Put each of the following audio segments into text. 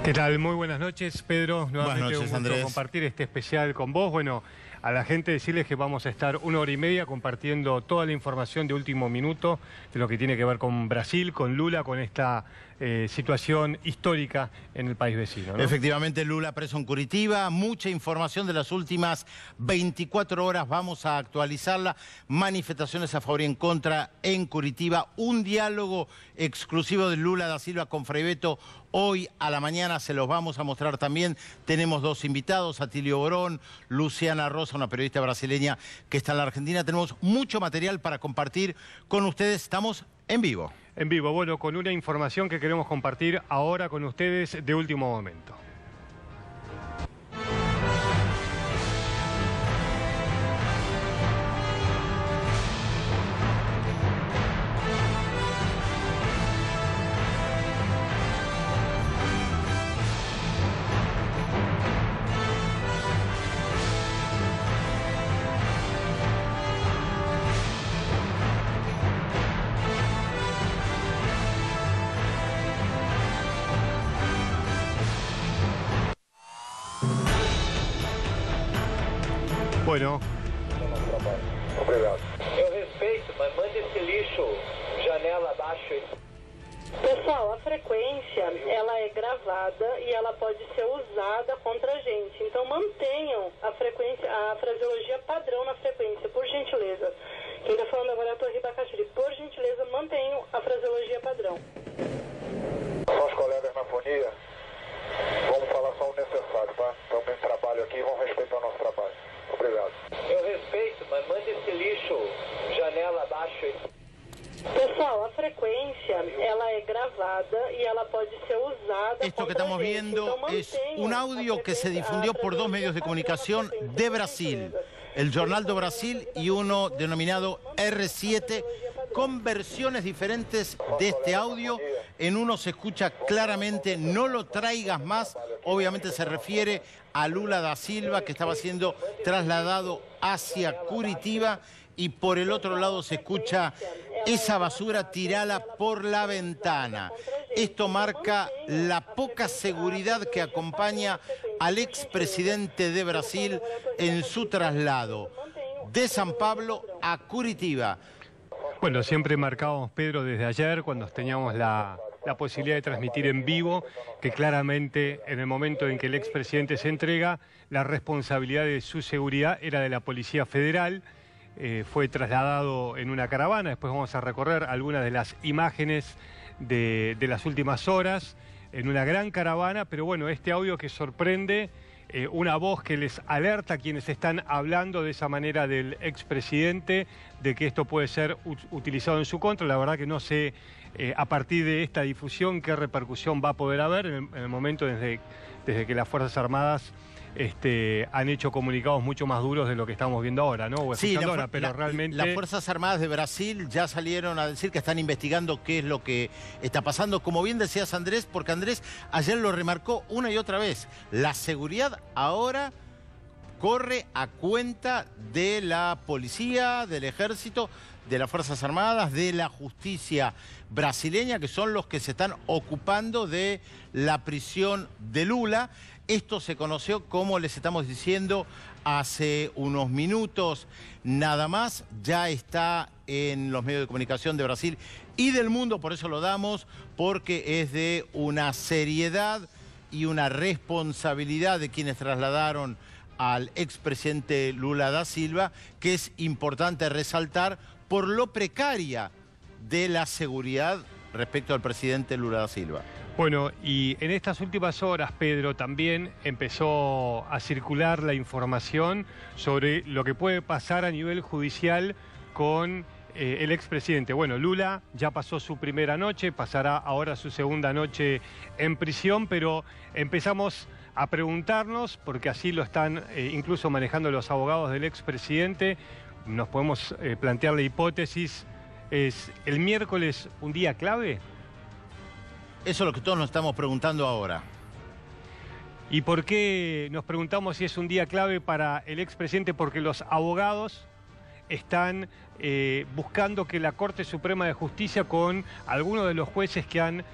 ¿Qué tal? Muy buenas noches, Pedro. Nuevamente Buenas noches, un gusto Andrés. compartir este especial con vos. Bueno, a la gente decirles que vamos a estar 1 hora y media compartiendo toda la información de último minuto de lo que tiene que ver con Brasil, con Lula, con esta situación histórica en el país vecino, ¿no? Efectivamente, Lula preso en Curitiba. Mucha información de las últimas 24 horas. Vamos a actualizarla. Manifestaciones a favor y en contra en Curitiba. Un diálogo exclusivo de Lula da Silva con Frei Betto. Hoy a la mañana se los vamos a mostrar también. Tenemos dos invitados, Atilio Borón, Luciana Rosa, una periodista brasileña que está en la Argentina. Tenemos mucho material para compartir con ustedes. Estamos en vivo. En vivo, bueno, con una información que queremos compartir ahora con ustedes de último momento. Bueno. Obrigado. Eu respeito, mas mande esse lixo janela abaixo. Pessoal, a frequência, ela é gravada e ela pode ser usada contra a gente. Então mantenham a frequência, a fraseologia padrão na frequência, por gentileza. Quem está falando agora é a Torre Bacaxiri. Por gentileza, mantenham a fraseologia padrão. Só os colegas na fonia, vamos falar só o necessário, tá? Estamos em trabalho aqui, vamos respeitar o nosso trabalho. Obrigado. Eu respeito, mas mande esse lixo janela abaixo. Pessoal, a frecuencia, ela es grabada y ela puede ser usada. Esto que estamos viendo es un audio que se difundió por dos medios de comunicación de Brasil, el Jornal do Brasil y uno denominado R7, con versiones diferentes de este audio. En uno se escucha claramente "no lo traigas más", obviamente se refiere a Lula da Silva, que estaba siendo trasladado hacia Curitiba, y por el otro lado se escucha "esa basura tirala por la ventana". Esto marca la poca seguridad que acompaña al expresidente de Brasil en su traslado de San Pablo a Curitiba. Bueno, siempre marcábamos, Pedro, desde ayer, cuando teníamos la posibilidad de transmitir en vivo, que claramente en el momento en que el expresidente se entrega, la responsabilidad de su seguridad era de la Policía Federal. Fue trasladado en una caravana. Después vamos a recorrer algunas de las imágenes de las últimas horas en una gran caravana, pero bueno, este audio que sorprende, una voz que les alerta a quienes están hablando de esa manera del expresidente, de que esto puede ser utilizado en su contra. La verdad que no sé a partir de esta difusión qué repercusión va a poder haber en el momento desde que las Fuerzas Armadas han hecho comunicados mucho más duros de lo que estamos viendo ahora, ¿no? Sí, pero realmente las Fuerzas Armadas de Brasil ya salieron a decir que están investigando qué es lo que está pasando. Como bien decías, Andrés, porque Andrés ayer lo remarcó una y otra vez, la seguridad ahora corre a cuenta de la policía, del ejército, de las Fuerzas Armadas, de la justicia brasileña, que son los que se están ocupando de la prisión de Lula. Esto se conoció, como les estamos diciendo, hace unos minutos nada más. Ya está en los medios de comunicación de Brasil y del mundo, por eso lo damos, porque es de una seriedad y una responsabilidad de quienes trasladaron al expresidente Lula da Silva, que es importante resaltar por lo precaria de la seguridad respecto al presidente Lula da Silva. Bueno, y en estas últimas horas, Pedro, también empezó a circular la información sobre lo que puede pasar a nivel judicial con el expresidente. Bueno, Lula ya pasó su primera noche, pasará ahora su segunda noche en prisión, pero empezamos a preguntarnos, porque así lo están incluso manejando los abogados del expresidente, nos podemos plantear la hipótesis, ¿es el miércoles un día clave? Eso es lo que todos nos estamos preguntando ahora. ¿Y por qué nos preguntamos si es un día clave para el expresidente? Porque los abogados están buscando que la Corte Suprema de Justicia, con algunos de los jueces que han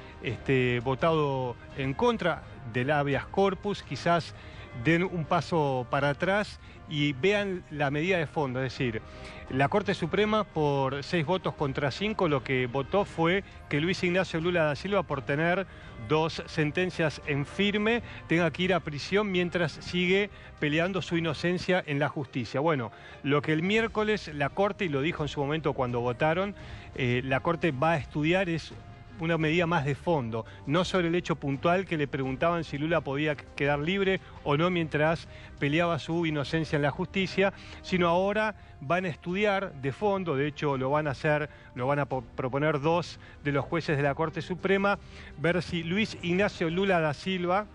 votado en contra del habeas corpus, quizás den un paso para atrás y vean la medida de fondo. Es decir, la Corte Suprema, por 6 votos contra 5, lo que votó fue que Luis Ignacio Lula da Silva, por tener 2 sentencias en firme, tenga que ir a prisión mientras sigue peleando su inocencia en la justicia. Bueno, lo que el miércoles la Corte, y lo dijo en su momento cuando votaron, la Corte va a estudiar es una medida más de fondo, no sobre el hecho puntual que le preguntaban si Lula podía quedar libre o no mientras peleaba su inocencia en la justicia, sino ahora van a estudiar de fondo, de hecho lo van a proponer 2 de los jueces de la Corte Suprema, ver si Luis Ignacio Lula da Silva,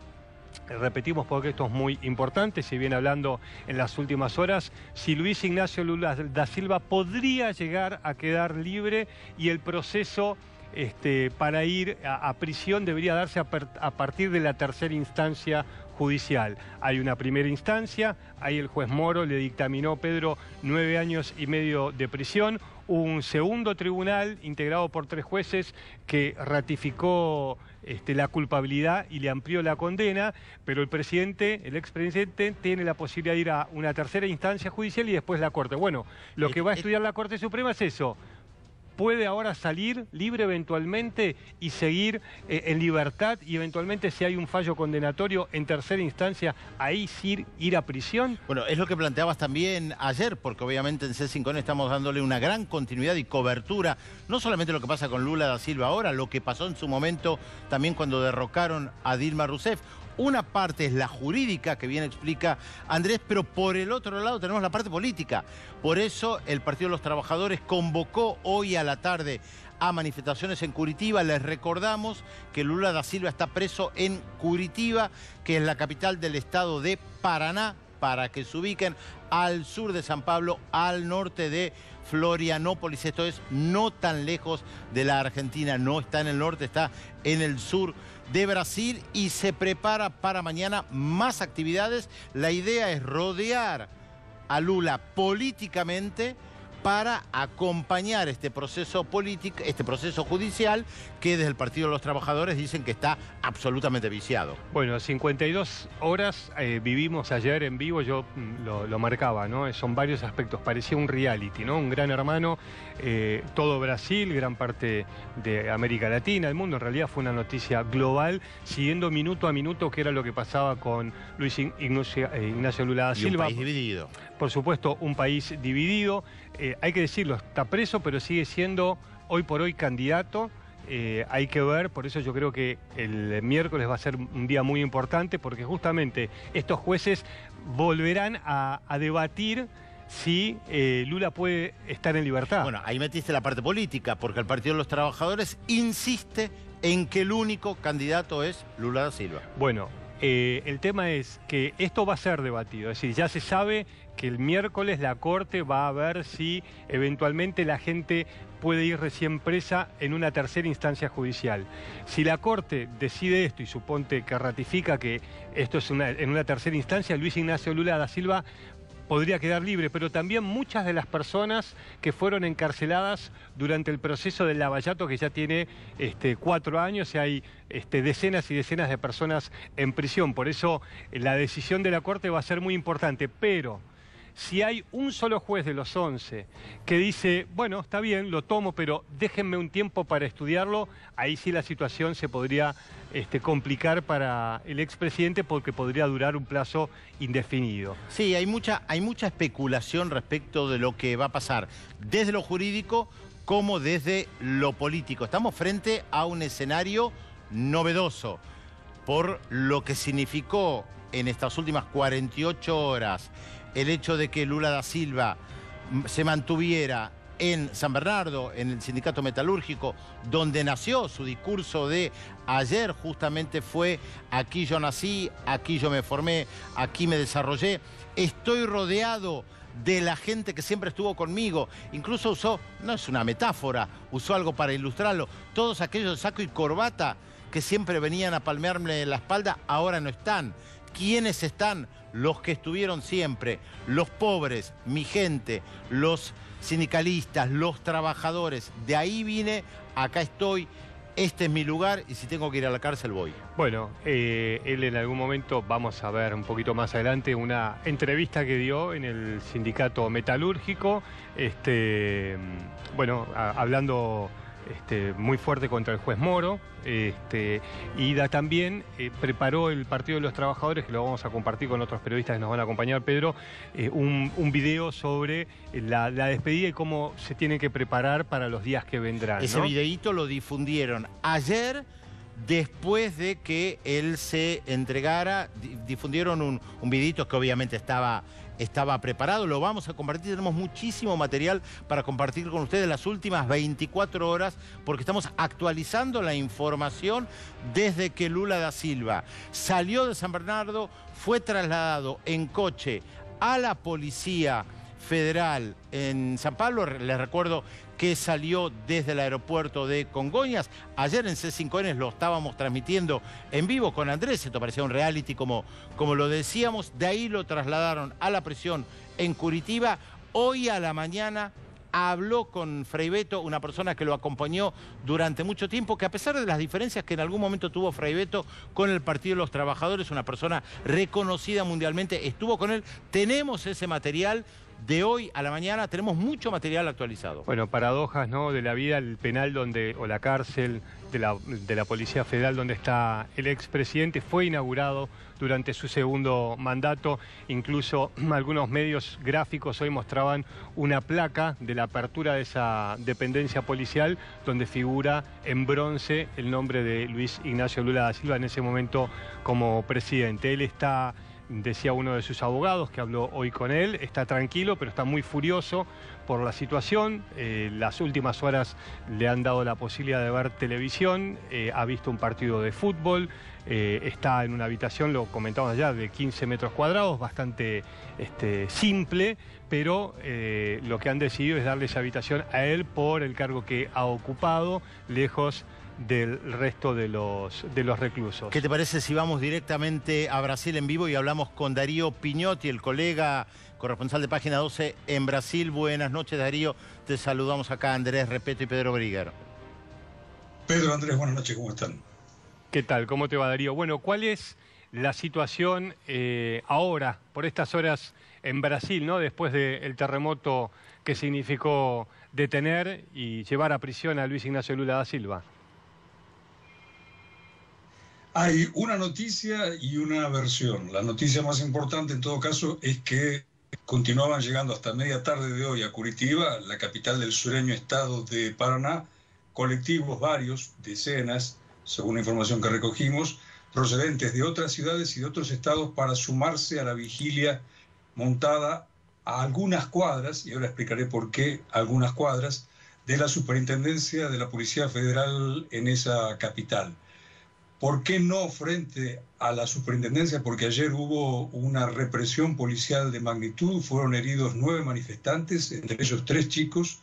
repetimos porque esto es muy importante, se viene hablando en las últimas horas, si Luis Ignacio Lula da Silva podría llegar a quedar libre y el proceso para ir a prisión debería darse a partir de la tercera instancia judicial. Hay una primera instancia, ahí el juez Moro le dictaminó, Pedro, 9 años y medio de prisión. Un segundo tribunal integrado por 3 jueces que ratificó la culpabilidad y le amplió la condena, pero el expresidente tiene la posibilidad de ir a una tercera instancia judicial y después la Corte. Bueno, lo que va a estudiar la Corte Suprema es eso. Puede ahora salir libre eventualmente y seguir en libertad, y eventualmente, si hay un fallo condenatorio en tercera instancia, ahí sí ir a prisión. Bueno, es lo que planteabas también ayer, porque obviamente en C5N estamos dándole una gran continuidad y cobertura, no solamente lo que pasa con Lula da Silva ahora, lo que pasó en su momento también cuando derrocaron a Dilma Rousseff. Una parte es la jurídica, que bien explica Andrés, pero por el otro lado tenemos la parte política. Por eso el Partido de los Trabajadores convocó hoy a la tarde a manifestaciones en Curitiba. Les recordamos que Lula da Silva está preso en Curitiba, que es la capital del estado de Paraná, para que se ubiquen, al sur de San Pablo, al norte de Florianópolis. Esto es no tan lejos de la Argentina, no está en el norte, está en el sur de Brasil, y se prepara para mañana más actividades. La idea es rodear a Lula políticamente para acompañar este proceso político, este proceso judicial, que desde el Partido de los Trabajadores dicen que está absolutamente viciado. Bueno, 52 horas vivimos ayer en vivo, yo lo marcaba, ¿no? Son varios aspectos, parecía un reality, ¿no? Un Gran Hermano, todo Brasil, gran parte de América Latina, el mundo, en realidad fue una noticia global, siguiendo minuto a minuto qué era lo que pasaba con Luis Ignacio Lula da Silva. Y un país dividido. Por supuesto, un país dividido. Hay que decirlo, está preso, pero sigue siendo hoy por hoy candidato. Hay que ver, por eso yo creo que el miércoles va a ser un día muy importante, porque justamente estos jueces volverán a debatir si Lula puede estar en libertad. Bueno, ahí metiste la parte política, porque el Partido de los Trabajadores insiste en que el único candidato es Lula da Silva. Bueno, el tema es que esto va a ser debatido, es decir, ya se sabe que el miércoles la Corte va a ver si eventualmente la gente puede ir recién presa en una tercera instancia judicial. Si la Corte decide esto y suponte que ratifica que esto es en una tercera instancia, Luis Ignacio Lula da Silva podría quedar libre, pero también muchas de las personas que fueron encarceladas durante el proceso del Lavallato, que ya tiene 4 años, y hay decenas y decenas de personas en prisión. Por eso la decisión de la Corte va a ser muy importante, pero si hay un solo juez de los 11 que dice, bueno, está bien, lo tomo, pero déjenme un tiempo para estudiarlo, ahí sí la situación se podría complicar para el expresidente, porque podría durar un plazo indefinido. Sí, hay mucha especulación respecto de lo que va a pasar, desde lo jurídico como desde lo político. Estamos frente a un escenario novedoso por lo que significó en estas últimas 48 horas el hecho de que Lula da Silva se mantuviera en San Bernardo, en el sindicato metalúrgico, donde nació su discurso de ayer, justamente fue: aquí yo nací, aquí yo me formé, aquí me desarrollé, estoy rodeado de la gente que siempre estuvo conmigo. Incluso usó, no es una metáfora, usó algo para ilustrarlo, todos aquellos de saco y corbata que siempre venían a palmearme la espalda, ahora no están. ¿Quiénes están? Los que estuvieron siempre, los pobres, mi gente, los sindicalistas, los trabajadores. De ahí vine, acá estoy, este es mi lugar y si tengo que ir a la cárcel voy. Bueno, él en algún momento, vamos a ver un poquito más adelante, una entrevista que dio en el sindicato metalúrgico, hablando muy fuerte contra el juez Moro, y también preparó el Partido de los Trabajadores, que lo vamos a compartir con otros periodistas que nos van a acompañar, Pedro, un video sobre la despedida y cómo se tiene que preparar para los días que vendrán, ¿no? Ese videíto lo difundieron ayer, después de que él se entregara, difundieron un videíto que obviamente estaba preparado, lo vamos a compartir, tenemos muchísimo material para compartir con ustedes las últimas 24 horas, porque estamos actualizando la información desde que Lula da Silva salió de San Bernardo, fue trasladado en coche a la Policía Federal en San Pablo. Les recuerdo que salió desde el aeropuerto de Congonhas. Ayer en C5N lo estábamos transmitiendo en vivo con Andrés, esto parecía un reality como lo decíamos. De ahí lo trasladaron a la prisión en Curitiba. Hoy a la mañana habló con Frei Beto, una persona que lo acompañó durante mucho tiempo, que a pesar de las diferencias que en algún momento tuvo Frei Beto con el Partido de los Trabajadores, una persona reconocida mundialmente, estuvo con él. Tenemos ese material. De hoy a la mañana tenemos mucho material actualizado. Bueno, paradojas, ¿no?, de la vida, el penal o la cárcel de la Policía Federal donde está el expresidente fue inaugurado durante su segundo mandato. Incluso algunos medios gráficos hoy mostraban una placa de la apertura de esa dependencia policial donde figura en bronce el nombre de Luis Ignacio Lula da Silva en ese momento como presidente. Él está, decía uno de sus abogados que habló hoy con él, está tranquilo pero está muy furioso por la situación. Las últimas horas le han dado la posibilidad de ver televisión, ha visto un partido de fútbol, está en una habitación, lo comentamos ya, de 15 metros cuadrados, bastante simple, pero lo que han decidido es darle esa habitación a él por el cargo que ha ocupado, lejos del resto de los reclusos. ¿Qué te parece si vamos directamente a Brasil en vivo y hablamos con Darío Piñotti, el colega corresponsal de Página 12 en Brasil? Buenas noches, Darío. Te saludamos acá, Andrés Repeto y Pedro Briguer. Pedro, Andrés, buenas noches, ¿cómo están? ¿Qué tal? ¿Cómo te va, Darío? Bueno, ¿cuál es la situación ahora, por estas horas en Brasil, ¿no?, después del terremoto que significó detener y llevar a prisión a Luis Ignacio Lula da Silva? Hay una noticia y una versión. La noticia más importante en todo caso es que continuaban llegando hasta media tarde de hoy a Curitiba, la capital del sureño estado de Paraná, colectivos varios, decenas, según la información que recogimos, procedentes de otras ciudades y de otros estados para sumarse a la vigilia montada a algunas cuadras, y ahora explicaré por qué algunas cuadras, de la Superintendencia de la Policía Federal en esa capital. ¿Por qué no frente a la superintendencia? Porque ayer hubo una represión policial de magnitud, fueron heridos 9 manifestantes, entre ellos 3 chicos,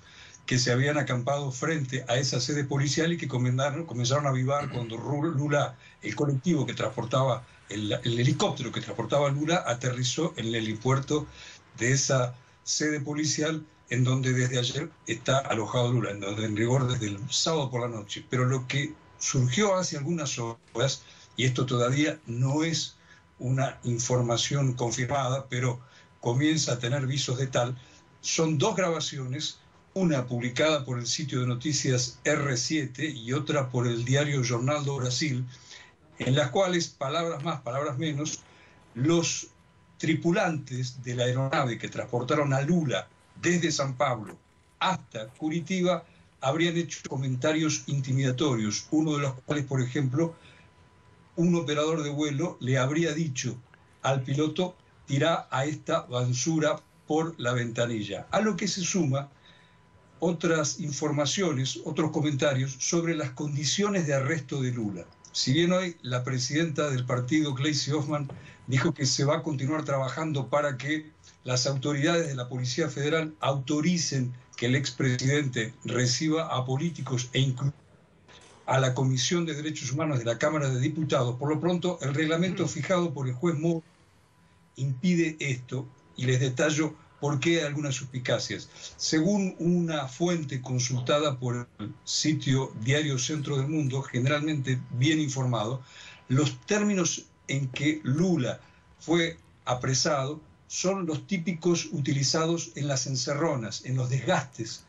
que se habían acampado frente a esa sede policial y que comenzaron a avivar cuando Lula, el colectivo que transportaba, el helicóptero que transportaba a Lula, aterrizó en el helipuerto de esa sede policial, en donde desde ayer está alojado Lula, en rigor desde el sábado por la noche. Pero lo que surgió hace algunas horas, y esto todavía no es una información confirmada, pero comienza a tener visos de tal, son 2 grabaciones, una publicada por el sitio de noticias R7 y otra por el diario Jornal do Brasil, en las cuales, palabras más, palabras menos, los tripulantes de la aeronave que transportaron a Lula desde San Pablo hasta Curitiba habrían hecho comentarios intimidatorios, uno de los cuales, por ejemplo, un operador de vuelo le habría dicho al piloto: tirá a esta basura por la ventanilla. A lo que se suma otras informaciones, otros comentarios sobre las condiciones de arresto de Lula. Si bien hoy la presidenta del partido, Gleisi Hoffmann, dijo que se va a continuar trabajando para que las autoridades de la Policía Federal autoricen que el expresidente reciba a políticos e incluso a la Comisión de Derechos Humanos de la Cámara de Diputados, por lo pronto el reglamento fijado por el juez Moro impide esto, y les detallo ¿Por qué hay algunas suspicacias? Según una fuente consultada por el sitio Diario Centro del Mundo, generalmente bien informado, los términos en que Lula fue apresado son los típicos utilizados en las encerronas, en los desgastes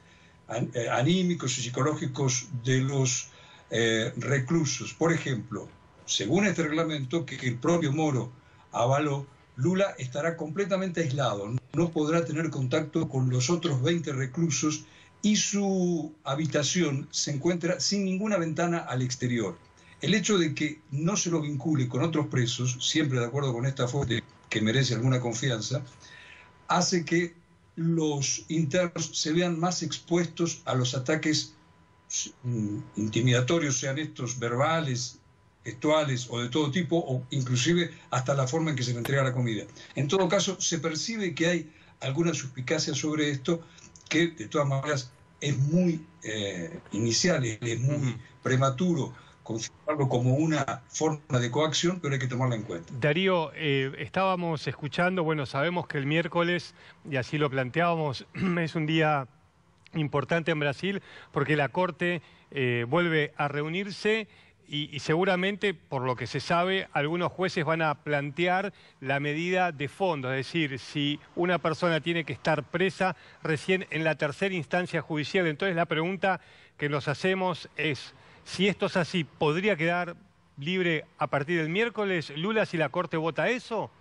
anímicos y psicológicos de los reclusos. Por ejemplo, según este reglamento que el propio Moro avaló, Lula estará completamente aislado, no podrá tener contacto con los otros 20 reclusos y su habitación se encuentra sin ninguna ventana al exterior. El hecho de que no se lo vincule con otros presos, siempre de acuerdo con esta fuente que merece alguna confianza, hace que los internos se vean más expuestos a los ataques intimidatorios, sean estos verbales, gestuales o de todo tipo, o inclusive hasta la forma en que se le entrega la comida. En todo caso, se percibe que hay alguna suspicacia sobre esto, que de todas maneras es muy inicial, es muy prematuro confirmarlo como una forma de coacción, pero hay que tomarla en cuenta. Darío, estábamos escuchando, bueno, sabemos que el miércoles, y así lo planteábamos, es un día importante en Brasil porque la Corte vuelve a reunirse y seguramente, por lo que se sabe, algunos jueces van a plantear la medida de fondo, es decir, si una persona tiene que estar presa recién en la tercera instancia judicial. Entonces la pregunta que nos hacemos es, si esto es así, ¿podría quedar libre a partir del miércoles Lula si la Corte vota eso?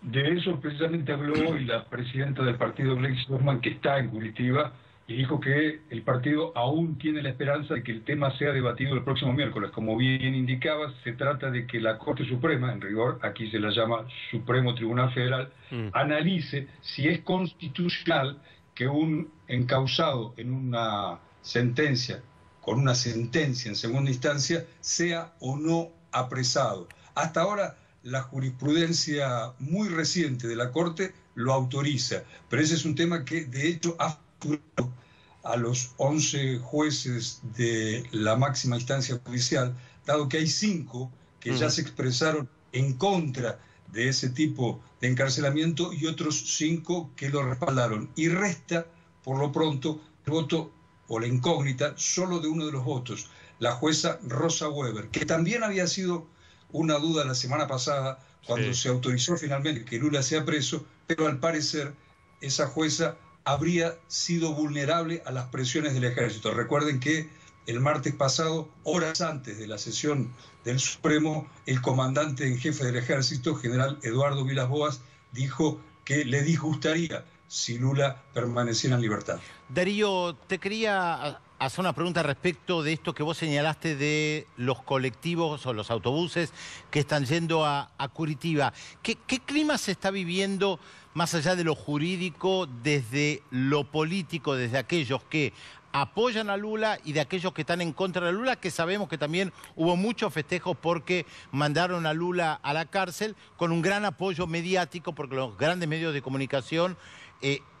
De eso precisamente habló hoy la presidenta del partido, Gleisi Hoffmann, que está en Curitiba, y dijo que el partido aún tiene la esperanza de que el tema sea debatido el próximo miércoles. Como bien indicabas, se trata de que la Corte Suprema, en rigor, aquí se la llama Supremo Tribunal Federal, analice si es constitucional que un encausado en una sentencia, con una sentencia en segunda instancia, sea o no apresado. Hasta ahora, la jurisprudencia muy reciente de la Corte lo autoriza, pero ese es un tema que de hecho ha facturado a los 11 jueces de la máxima instancia judicial, dado que hay 5 que ya se expresaron en contra de ese tipo de encarcelamiento y otros 5 que lo respaldaron. Y resta, por lo pronto, el voto o la incógnita solo de uno de los votos, la jueza Rosa Weber, que también había sido una duda la semana pasada cuando se autorizó finalmente que Lula sea preso, pero al parecer esa jueza habría sido vulnerable a las presiones del ejército. Recuerden que el martes pasado, horas antes de la sesión del Supremo, el comandante en jefe del ejército, general Eduardo Vilas Boas, dijo que le disgustaría si Lula permaneciera en libertad. Darío, te quería hacer una pregunta respecto de esto que vos señalaste de los colectivos o los autobuses que están yendo a Curitiba. ¿Qué clima se está viviendo más allá de lo jurídico, desde lo político, desde aquellos que apoyan a Lula y de aquellos que están en contra de Lula, que sabemos que también hubo muchos festejos porque mandaron a Lula a la cárcel con un gran apoyo mediático, porque los grandes medios de comunicación,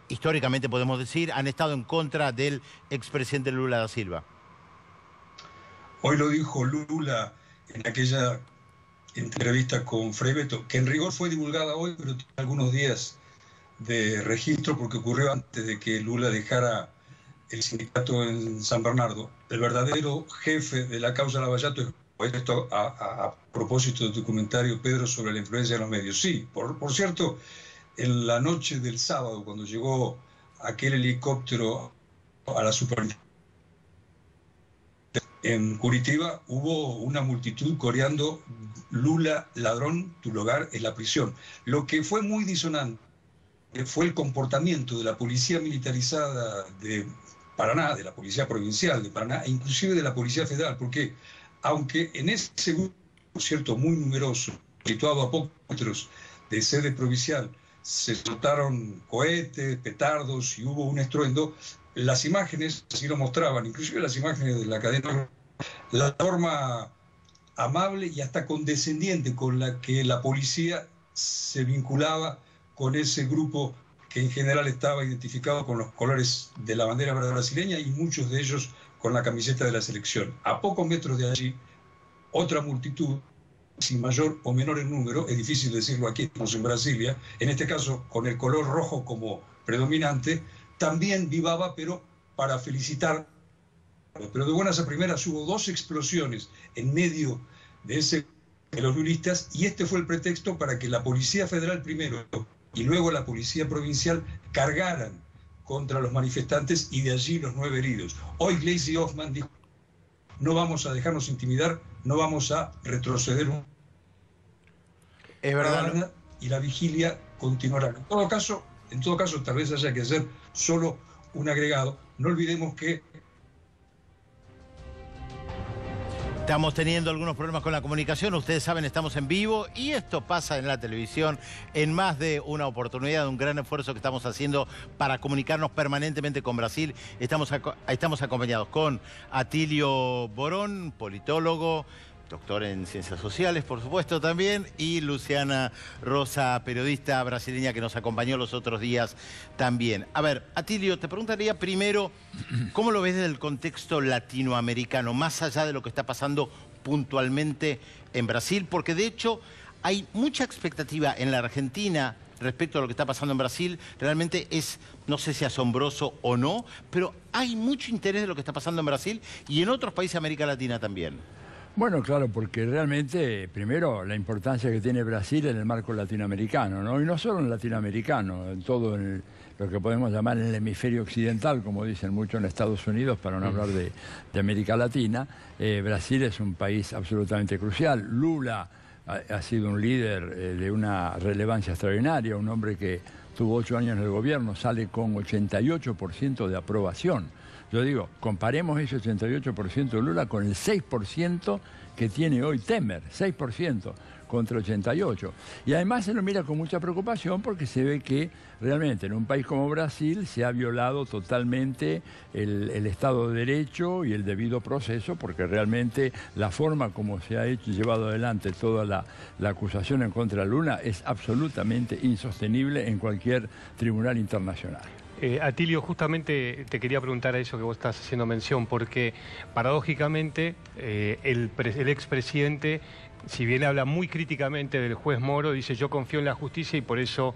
históricamente podemos decir, han estado en contra del expresidente Lula da Silva? Hoy lo dijo Lula en aquella entrevista con Frei Beto, que en rigor fue divulgada hoy, pero tiene algunos días de registro porque ocurrió antes de que Lula dejara el sindicato en San Bernardo. El verdadero jefe de la causa Lavallato es esto a propósito de tu comentario, Pedro, sobre la influencia de los medios. Sí, por cierto, en la noche del sábado, cuando llegó aquel helicóptero a la superintendencia en Curitiba, hubo una multitud coreando "Lula, ladrón, tu lugar es la prisión". Lo que fue muy disonante fue el comportamiento de la policía militarizada de Paraná, de la policía provincial de Paraná, e inclusive de la policía federal, porque aunque en ese grupo, por cierto, muy numeroso, situado a pocos metros de sede provincial, se soltaron cohetes, petardos y hubo un estruendo, las imágenes así lo mostraban, inclusive las imágenes de la cadena, la forma amable y hasta condescendiente con la que la policía se vinculaba con ese grupo que en general estaba identificado con los colores de la bandera brasileña y muchos de ellos con la camiseta de la selección. A pocos metros de allí, otra multitud sin mayor o menor en número, es difícil decirlo aquí, estamos en Brasilia, en este caso con el color rojo como predominante, también vivaba, pero para felicitar. Pero de buenas a primeras hubo 2 explosiones en medio de los lulistas, y este fue el pretexto para que la Policía Federal primero y luego la Policía Provincial cargaran contra los manifestantes, y de allí los 9 heridos. Hoy Gleisi Hoffmann dijo: no vamos a dejarnos intimidar, no vamos a retroceder. Es verdad. Y la vigilia continuará. En todo caso, tal vez haya que hacer solo un agregado. No olvidemos que estamos teniendo algunos problemas con la comunicación. Ustedes saben, estamos en vivo y esto pasa en la televisión en más de una oportunidad, de un gran esfuerzo que estamos haciendo para comunicarnos permanentemente con Brasil. Estamos acompañados con Atilio Borón, politólogo, doctor en Ciencias Sociales, por supuesto, también, y Luciana Rosa, periodista brasileña que nos acompañó los otros días también. A ver, Atilio, te preguntaría primero, ¿cómo lo ves desde el contexto latinoamericano, más allá de lo que está pasando puntualmente en Brasil? Porque de hecho hay mucha expectativa en la Argentina respecto a lo que está pasando en Brasil. Realmente es, no sé si asombroso o no, pero hay mucho interés de lo que está pasando en Brasil y en otros países de América Latina también. Bueno, claro, porque realmente, primero, la importancia que tiene Brasil en el marco latinoamericano, ¿no? Y no solo en latinoamericano, en todo lo que podemos llamar el hemisferio occidental, como dicen mucho en Estados Unidos, para no hablar de América Latina. Brasil es un país absolutamente crucial. Lula ha sido un líder de una relevancia extraordinaria, un hombre que tuvo 8 años en el gobierno, sale con 88% de aprobación. Yo digo, comparemos ese 88% de Lula con el 6% que tiene hoy Temer, 6% contra 88%. Y además se lo mira con mucha preocupación porque se ve que realmente en un país como Brasil se ha violado totalmente el Estado de Derecho y el debido proceso, porque realmente la forma como se ha hecho y llevado adelante toda la acusación en contra de Lula es absolutamente insostenible en cualquier tribunal internacional. Atilio, justamente te quería preguntar a eso que vos estás haciendo mención, porque paradójicamente el expresidente, si bien habla muy críticamente del juez Moro, dice: yo confío en la justicia y por eso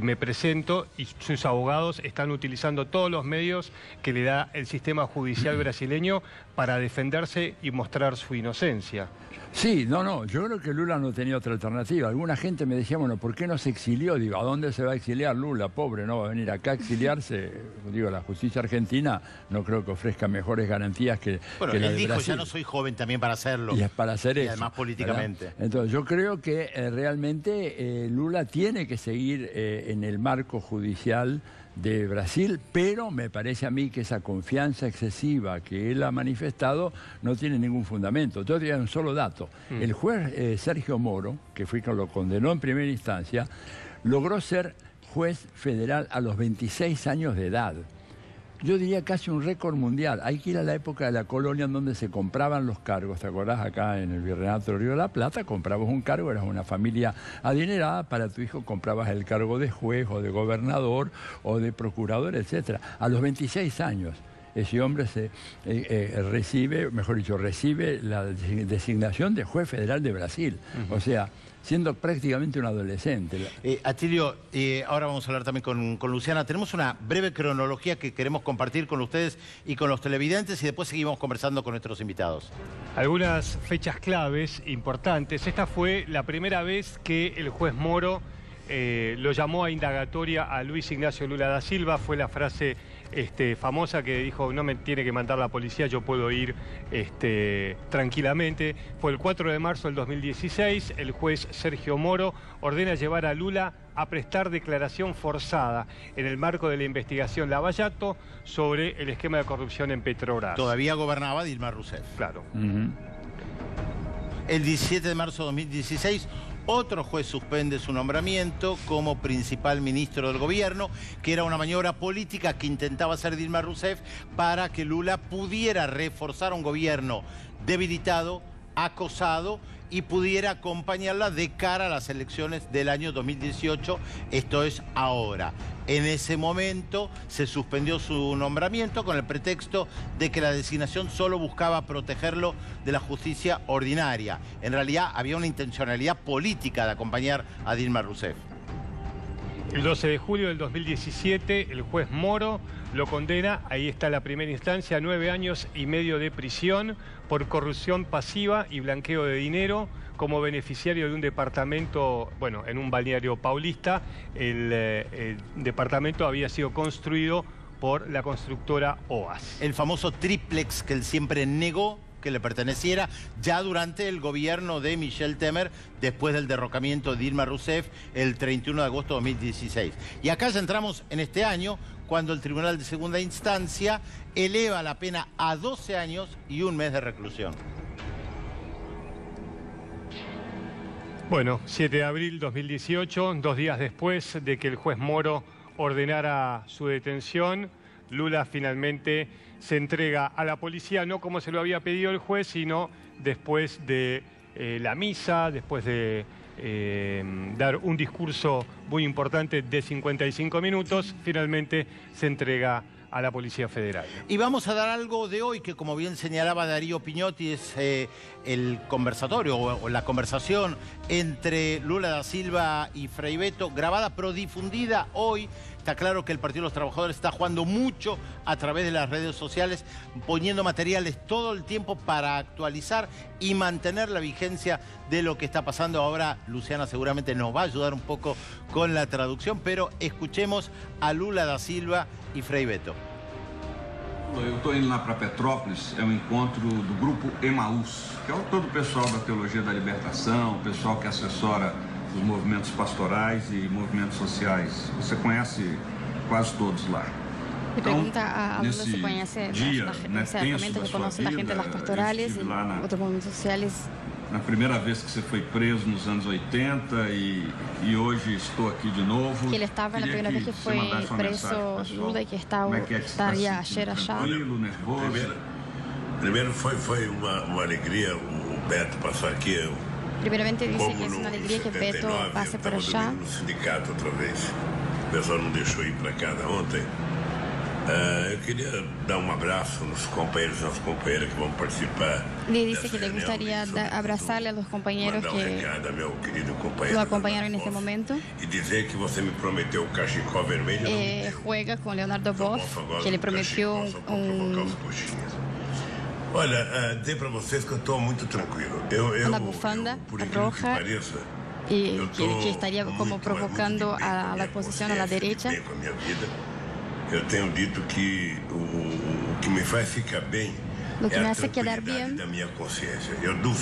me presento, y sus abogados están utilizando todos los medios que le da el sistema judicial brasileño para defenderse y mostrar su inocencia. Sí, no, yo creo que Lula no tenía otra alternativa. Alguna gente me decía, bueno, ¿por qué no se exilió? Digo, ¿a dónde se va a exiliar Lula? Pobre, no va a venir acá a exiliarse. Digo, la justicia argentina no creo que ofrezca mejores garantías que la de Brasil. Él dijo, ya no soy joven también para hacerlo. Y es para hacer eso. Y además políticamente. ¿Verdad? Entonces yo creo que realmente Lula tiene que seguir en el marco judicial de Brasil, pero me parece a mí que esa confianza excesiva que él ha manifestado no tiene ningún fundamento. Yo diría un solo dato. El juez Sergio Moro, que fue quien lo condenó en primera instancia, logró ser juez federal a los 26 años de edad. Yo diría casi un récord mundial. Hay que ir a la época de la colonia en donde se compraban los cargos. ¿Te acordás? Acá en el Virreinato del Río de la Plata comprabas un cargo, eras una familia adinerada, para tu hijo comprabas el cargo de juez o de gobernador o de procurador, etc. A los 26 años ese hombre recibe la designación de juez federal de Brasil. O sea, siendo prácticamente un adolescente. Atilio, ahora vamos a hablar también con Luciana. Tenemos una breve cronología que queremos compartir con ustedes y con los televidentes y después seguimos conversando con nuestros invitados. Algunas fechas claves importantes. Esta fue la primera vez que el juez Moro lo llamó a indagatoria a Luis Ignacio Lula da Silva. Fue la frase famosa que dijo: no me tiene que mandar la policía, yo puedo ir tranquilamente. Fue el 4 de marzo del 2016, el juez Sergio Moro ordena llevar a Lula a prestar declaración forzada en el marco de la investigación Lavallato sobre el esquema de corrupción en Petrobras. Todavía gobernaba Dilma Rousseff. Claro. El 17 de marzo de 2016... otro juez suspende su nombramiento como principal ministro del gobierno, que era una maniobra política que intentaba hacer Dilma Rousseff para que Lula pudiera reforzar un gobierno debilitado, acosado y pudiera acompañarla de cara a las elecciones del año 2018, esto es ahora. En ese momento se suspendió su nombramiento con el pretexto de que la designación solo buscaba protegerlo de la justicia ordinaria. En realidad había una intencionalidad política de acompañar a Dilma Rousseff. El 12 de julio del 2017, el juez Moro lo condena, ahí está la primera instancia, a 9 años y medio de prisión por corrupción pasiva y blanqueo de dinero como beneficiario de un departamento, bueno, en un balneario paulista. El departamento había sido construido por la constructora OAS. El famoso triplex que él siempre negó que le perteneciera, ya durante el gobierno de Michel Temer, después del derrocamiento de Dilma Rousseff el 31 de agosto de 2016. Y acá ya entramos en este año, cuando el Tribunal de Segunda Instancia eleva la pena a 12 años y 1 mes de reclusión. Bueno, 7 de abril 2018, 2 días después de que el juez Moro ordenara su detención, Lula finalmente se entrega a la policía, no como se lo había pedido el juez, sino después de la misa, después de dar un discurso muy importante de 55 minutos, finalmente se entrega a la Policía Federal. Y vamos a dar algo de hoy que, como bien señalaba Darío Piñotti, es el conversatorio o la conversación entre Lula da Silva y Frei Betto, grabada pero difundida hoy. Está claro que el Partido de los Trabajadores está jugando mucho a través de las redes sociales, poniendo materiales todo el tiempo para actualizar y mantener la vigencia de lo que está pasando. Ahora Luciana seguramente nos va a ayudar un poco con la traducción, pero escuchemos a Lula da Silva e Frei Betto. Eu estou indo lá para Petrópolis, é um encontro do grupo Emaús, que é todo o pessoal da Teologia da Libertação, o pessoal que assessora os movimentos pastorais e movimentos sociais. Você conhece quase todos lá. Le pregunta a Lula si conoce dia, se comenta que conoce la gente de las pastorales y otros movimientos sociales. Na primeira vez que você foi preso nos anos 80 e hoje estou aqui de novo. Que ele estava na primeira vez que foi preso, Lula, e que estaria ayer allá. Tranquilo, nervoso. Primeiro foi uma alegria o Beto passar aqui. Primeiramente dice que es una alegría que Beto pase por allá. No sindicato outra vez. O pessoal não deixou ir para casa ontem. Eu queria dar um abraço nos companheiros e nas companheiras que vão participar. Le dice que le gustaría abrazarle a los compañeros que lo acompañaron en este momento. E dizer que você me prometeu o cachecol vermelho. Juega con Leonardo Boff, que le prometió Olha, dizer para vocês que eu estou muito tranquilo. Una bufanda roja y que estaría como provocando a la oposición a la derecha. Eu tenho dito que o que me faz ficar bem lo que me hace quedar bien da minha consciência.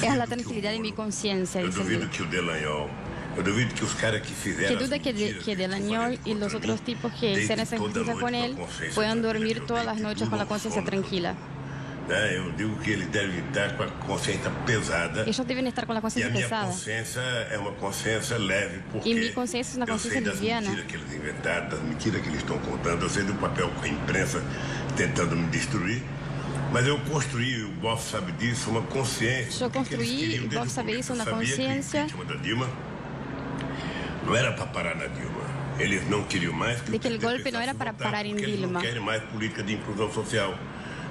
es la tranquilidad de mi conciencia. Eu duvido que o Delanhol, eu duvido que os caras que fizeram que duda que Delanhol y los otros tipos que hicieron esa injusticia con él puedan dormir todas las noches con la conciencia tranquila. Eu digo que ele deve estar com a consciência pesada. Ellos deben estar con la conciencia pesada. E a minha consciência é uma consciência leve, porque mi conciencia es una conciencia liviana. Eu sei das mentiras que eles inventaram, das mentiras que eles estão contando. Eu sei do papel com a imprensa tentando me destruir. Mas eu construí, o Boff sabe disso, uma consciência. Eu construí, o Boff sabe isso, uma consciência. Não era para parar na Dilma. Eles não queriam mais de que o golpe não era para parar em Dilma. Eles não querem mais política de inclusão social.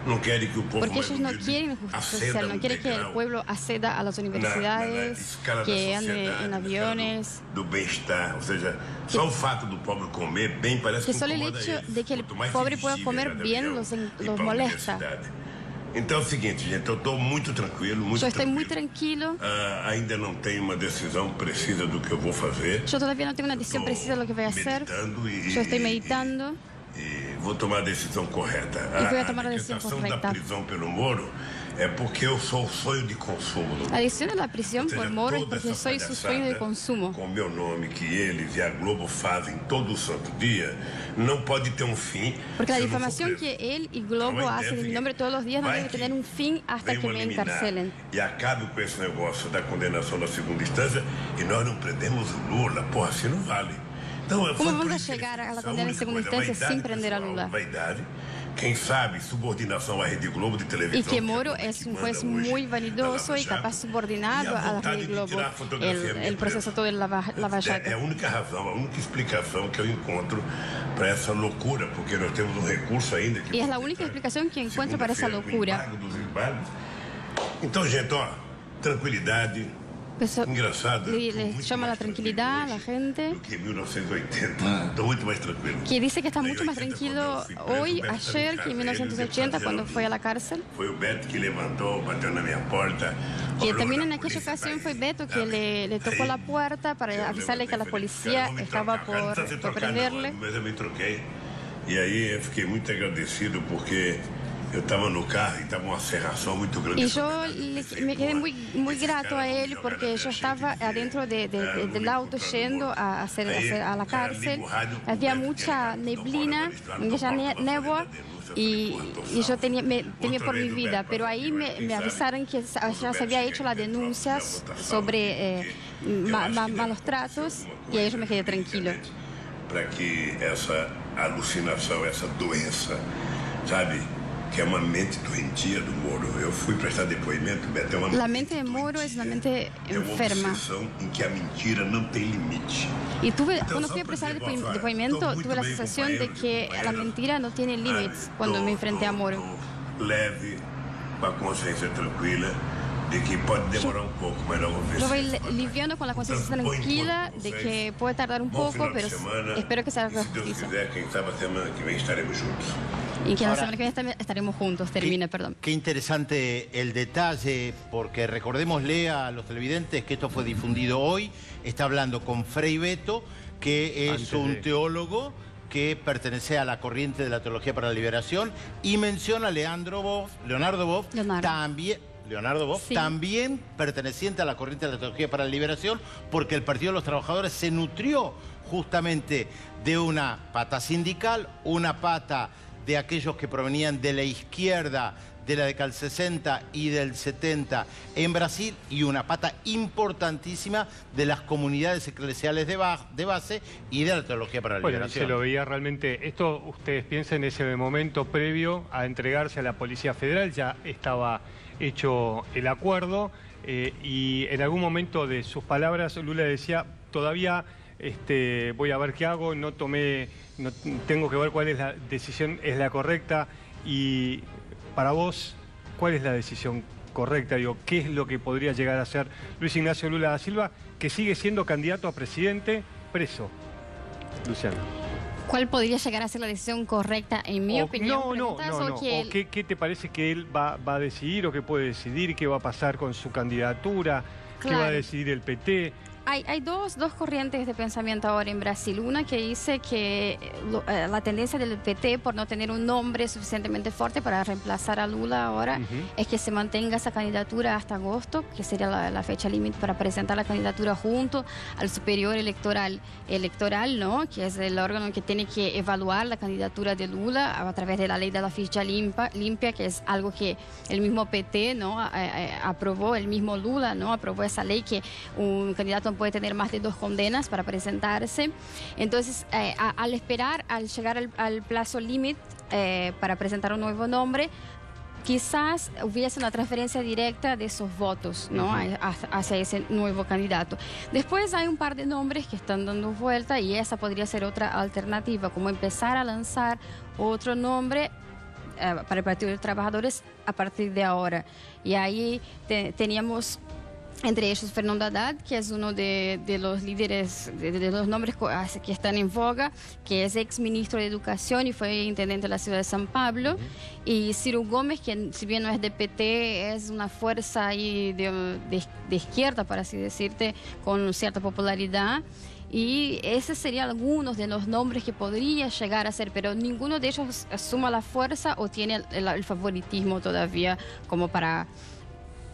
No quieren que el pueblo porque ellos no quieren justicia social, no quieren que el pueblo acceda a las universidades, que ande en aviones. Do bem-estar, ou seja, só o fato do pobre comer bem parece que solo el hecho de que el pobre pueda comer bien los molesta. Então é o seguinte, gente, eu estou muito tranquilo, muito eu estou muito tranquilo. Ainda não tenho uma decisão precisa do que eu vou fazer. Eu todavía não tenho uma decisão precisa do que vou fazer. Eu estou meditando. E vou tomar a decisão correta. Vou tomar a decisão correta. Da prisão pelo Moro é porque eu sou o sonho de consumo. A decisão da prisão por Moro é porque sou o sonho de consumo. Com o meu nome, que eles e a Globo fazem todo o santo dia, não pode ter um fim. Porque a difamação que ele e Globo fazem de meu nome todos os dias não deve ter um fim até que me encarcelem. E acabe com esse negócio da condenação na segunda instância e nós não prendemos o Lula. Porra, assim não vale. ¿Cómo vamos a llegar a la condena en segunda instancia sin prender a Lula? quem sabe, subordinação à Rede Globo de televisão. Y que Moro es un juez muy vanidoso y capaz subordinado a la Rede Globo. El proceso todo el Lava Jato. É a única razão, a única explicação que eu encontro para essa loucura, porque nós temos um recurso ainda. Y es la única explicación que encuentro para esa locura. Então, gente, ó, tranquilidade. Engraçado. Le llama la tranquilidad a la gente. Que 1980. Estou muito mais tranquilo. Que dice que está mucho más tranquilo hoy, ayer, que en 1980, cuando fue a la cárcel. Foi o Beto que levantou, bateu na minha porta. Que también en aquella ocasión fue Beto que le tocó la puerta para avisarle que la policía estaba por prenderle. Mas eu me troquei. E aí eu fiquei muito agradecido porque eu estava no carro e estava uma cerração muito grande. Y yo me quedé muy grato a él porque yo estaba adentro del auto yendo a la cárcel. Había mucha neblina, mucha néboa. Y yo temía por mi vida, pero ahí me avisaron que ya se había hecho la denuncia sobre malos tratos y ahí yo me quedé tranquilo. Para que essa alucinação, essa doença, sabe, que é uma mente doentia do Moro. Eu fui prestar depoimento, Beto, é uma La mente de Moro es una mente enferma. É uma obsessão em que a mentira não tem limite. Y cuando fui a prestar depoimento, tuve la sensación de que la mentira no tiene límites cuando me enfrenté a Moro. Leve, com a consciência tranquila, de que pode demorar um pouco, mas não vou ver. Yo voy liviano con la conciencia tranquila de que puede tardar un poco, pero espero que sea justicia. Se Deus quiser, quem sabe a semana que vem estaremos juntos. Y que la semana que viene estaremos juntos. Perdón. Qué interesante el detalle, porque recordémosle a los televidentes que esto fue difundido hoy. Está hablando con Frei Beto, que es un teólogo que pertenece a la corriente de la Teología para la Liberación, y menciona a Leonardo Boff, también perteneciente a la corriente de la Teología para la Liberación, porque el Partido de los Trabajadores se nutrió justamente de una pata sindical, una pata de aquellos que provenían de la izquierda, de la década del 60 y del 70 en Brasil, y una pata importantísima de las comunidades eclesiales de base y de la Teología para la Liberación. Se lo veía realmente. Esto, ustedes piensen, en ese momento previo a entregarse a la Policía Federal, ya estaba hecho el acuerdo, y en algún momento de sus palabras Lula decía, todavía voy a ver qué hago, no tengo que ver cuál es la decisión, es la correcta. Y para vos, ¿cuál es la decisión correcta? Digo, ¿qué es lo que podría llegar a ser Luis Ignacio Lula da Silva, que sigue siendo candidato a presidente preso? Luciano. ¿Cuál podría llegar a ser la decisión correcta, en mi opinión? No. ¿Qué te parece que él va a decidir, o qué puede decidir? ¿Qué va a pasar con su candidatura? Claro. ¿Qué va a decidir el PT? Hay dos corrientes de pensamiento ahora en Brasil. Una que dice que la tendencia del PT, por no tener un nombre suficientemente fuerte para reemplazar a Lula ahora, es que se mantenga esa candidatura hasta agosto, que sería la fecha límite para presentar la candidatura junto al Superior Electoral, ¿no? Que es el órgano que tiene que evaluar la candidatura de Lula a través de la ley de la ficha limpia, que es algo que el mismo PT, ¿no? Aprobó, el mismo Lula, ¿no? Aprobó esa ley que un candidato puede tener más de 2 condenas para presentarse. Entonces, al llegar al plazo límite para presentar un nuevo nombre, quizás hubiese una transferencia directa de esos votos, ¿no? Hacia ese nuevo candidato. Después hay un par de nombres que están dando vuelta, y esa podría ser otra alternativa, como empezar a lanzar otro nombre para el Partido de los Trabajadores a partir de ahora. Y ahí teníamos entre ellos Fernando Haddad, que es uno de los líderes, de los nombres que están en boga, que es ex ministro de Educación y fue intendente de la ciudad de San Pablo, y Ciro Gómez, que si bien no es de PT, es una fuerza ahí de izquierda, para así decirte, con cierta popularidad. Y esos serían algunos de los nombres que podría llegar a ser, pero ninguno de ellos suma la fuerza o tiene el favoritismo todavía como para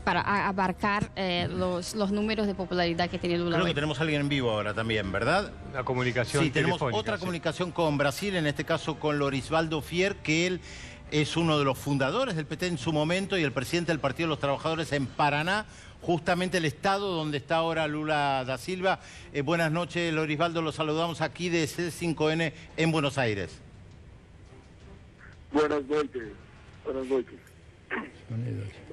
abarcar los números de popularidad que tiene Lula. Creo que tenemos a alguien en vivo ahora también, ¿verdad? La comunicación telefónica. Sí, tenemos otra comunicación con Brasil, en este caso con Lorisvaldo Fier, que él es uno de los fundadores del PT en su momento y el presidente del Partido de los Trabajadores en Paraná, justamente el estado donde está ahora Lula da Silva. Buenas noches, Lorisvaldo, los saludamos aquí de C5N en Buenos Aires. Buenas noches. Buenas noches.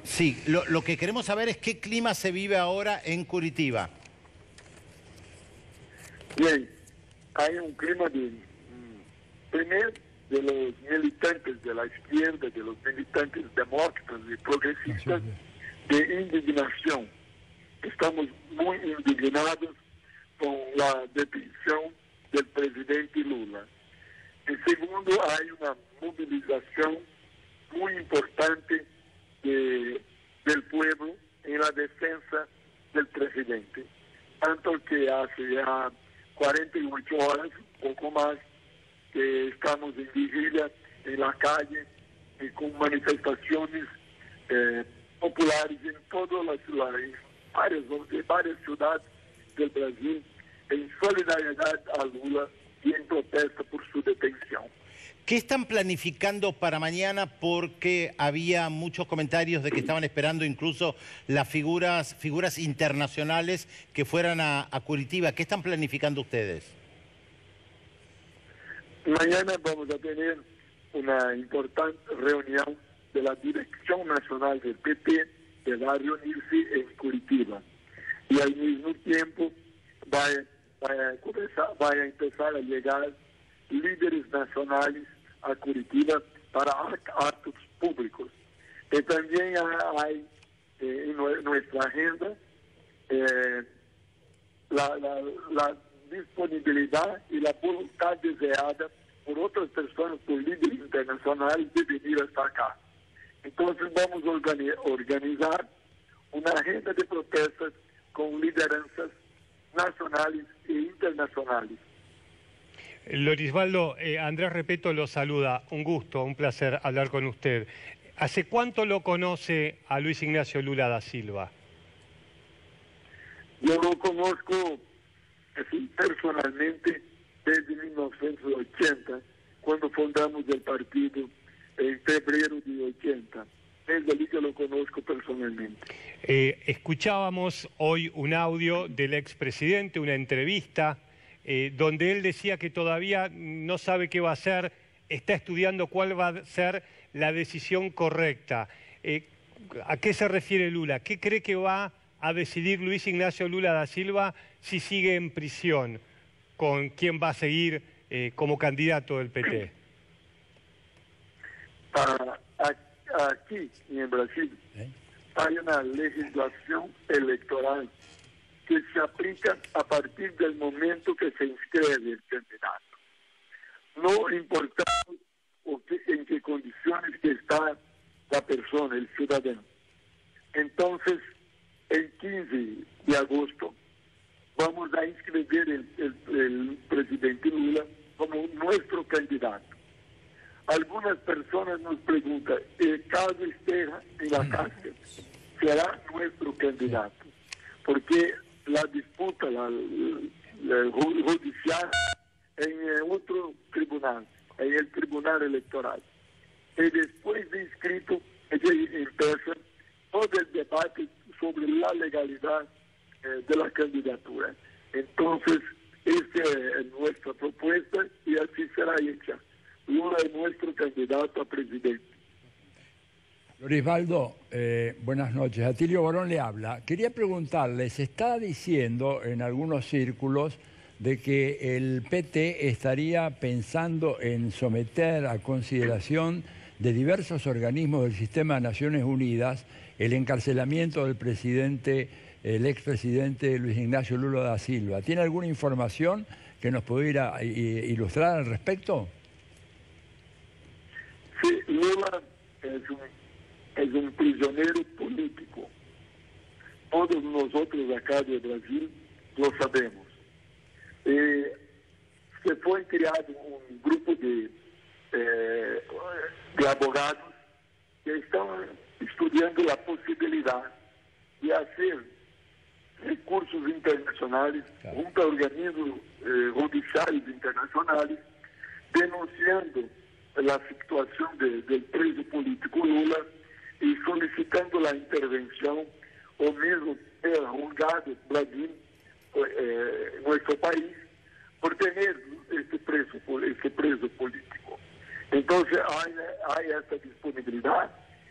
Sí, lo que queremos saber es qué clima se vive ahora en Curitiba. Bien, hay un clima primero de los militantes de la izquierda, de los militantes demócratas y progresistas, de indignación. Estamos muy indignados con la detención del presidente Lula. En segundo, hay una movilización muy importante del pueblo en la defensa del presidente. Tanto que hace ya 48 horas, poco más, que estamos en vigilia en la calle con manifestaciones populares en todas varias ciudades del Brasil, en solidaridad a Lula y en protesta por su detención. ¿Qué están planificando para mañana? Porque había muchos comentarios de que estaban esperando incluso las figuras internacionales que fueran a Curitiba. ¿Qué están planificando ustedes? Mañana vamos a tener una importante reunión de la Dirección Nacional del PT, que va a reunirse en Curitiba. Y al mismo tiempo va a empezar a llegar líderes nacionales a Curitiba para actos públicos. Y también hay en nuestra agenda la disponibilidad y la voluntad deseada por otras personas, por líderes internacionales, de venir hasta acá. Entonces vamos a organizar una agenda de protestas con lideranzas nacionales e internacionales. Lorisvaldo, Andrés Repetto lo saluda. Un gusto, un placer hablar con usted. ¿Hace cuánto lo conoce a Luis Ignacio Lula da Silva? Yo lo conozco personalmente desde 1980, cuando fundamos el partido en febrero de 80. Desde allí que lo conozco personalmente. Escuchábamos hoy un audio del expresidente, una entrevista, donde él decía que todavía no sabe qué va a hacer, está estudiando cuál va a ser la decisión correcta. ¿A qué se refiere Lula? ¿Qué cree que va a decidir Luis Ignacio Lula da Silva si sigue en prisión? ¿Con quién va a seguir como candidato del PT? Aquí en Brasil hay una legislación electoral que se aplica a partir del momento que se inscribe el candidato. No importa en qué condiciones que está la persona, el ciudadano. Entonces, el 15 de agosto vamos a inscribir el presidente Lula como nuestro candidato. Algunas personas nos preguntan, caso esté en la cárcel, ¿será nuestro candidato? Porque la disputa judicial en otro tribunal, en el tribunal electoral. Y después de inscrito, empieza todo el debate sobre la legalidad de la candidatura. Entonces, esta es nuestra propuesta y así será hecha. Lula es nuestro candidato a presidente. Lorisvaldo, buenas noches. Atilio Borón le habla. Quería preguntarle, se está diciendo en algunos círculos de que el PT estaría pensando en someter a consideración de diversos organismos del sistema de Naciones Unidas el encarcelamiento del presidente, el expresidente Luis Ignacio Lula da Silva. ¿Tiene alguna información que nos pudiera ilustrar al respecto? Sí, Lula es un prisionero político. Todos nosotros acá de Brasil lo sabemos. Se fue creado un grupo de abogados que están estudiando la posibilidad de hacer recursos internacionales junto a organismos judiciales internacionales denunciando la situación del preso político Lula y solicitando la intervención o mismo el juzgado Brasil, nuestro país, por tener este preso político. Entonces hay esta disponibilidad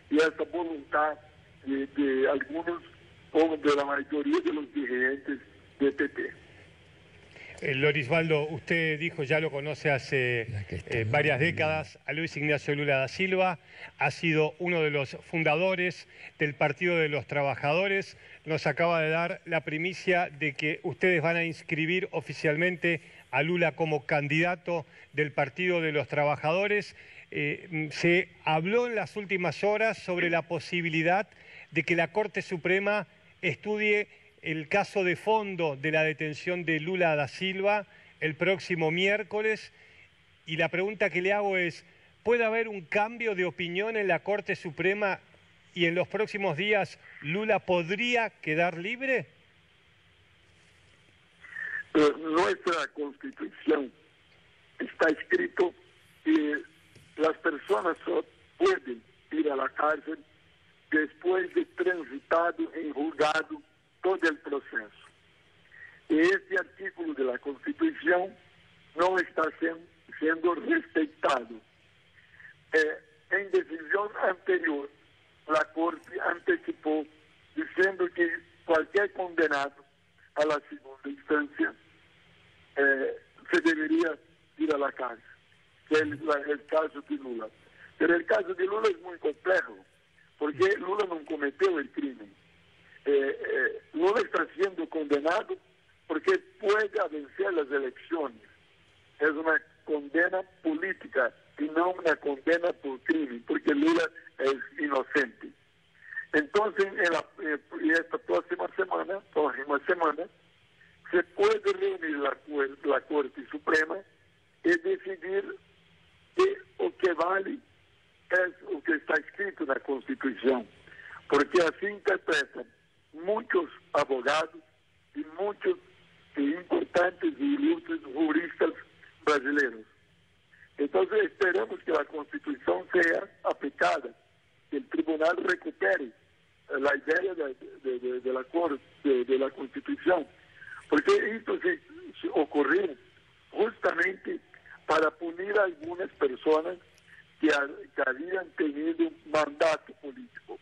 y esta voluntad de algunos o de la mayoría de los dirigentes del PP. Lorisvaldo, usted dijo, ya lo conoce hace varias décadas, a Luis Ignacio Lula da Silva, ha sido uno de los fundadores del Partido de los Trabajadores, nos acaba de dar la primicia de que ustedes van a inscribir oficialmente a Lula como candidato del Partido de los Trabajadores. Se habló en las últimas horas sobre la posibilidad de que la Corte Suprema estudie el caso de fondo de la detención de Lula da Silva el próximo miércoles, y la pregunta que le hago es, ¿puede haber un cambio de opinión en la Corte Suprema y en los próximos días Lula podría quedar libre? Nuestra Constitución está escrito que las personas pueden ir a la cárcel después de transitado en juzgado todo el proceso. Este artículo de la Constitución no está siendo respetado. En decisión anterior, la Corte anticipó diciendo que cualquier condenado a la segunda instancia se debería ir a la cárcel, que es el caso de Lula. Pero el caso de Lula es muy complejo, porque Lula no cometió el crimen. Lula está siendo condenado porque puede vencer las elecciones. Es una condena política y no una condena por crimen, porque Lula es inocente. Entonces, en esta próxima semana, se puede reunir la Corte Suprema y decidir que lo que vale es lo que está escrito en la Constitución, porque así interpretan muchos abogados y muchos importantes y ilustres juristas brasileños. Entonces esperamos que la Constitución sea aplicada, que el tribunal recupere la idea de la Corte, de la Constitución, porque esto se ocurrió justamente para punir a algunas personas que habían tenido mandato político.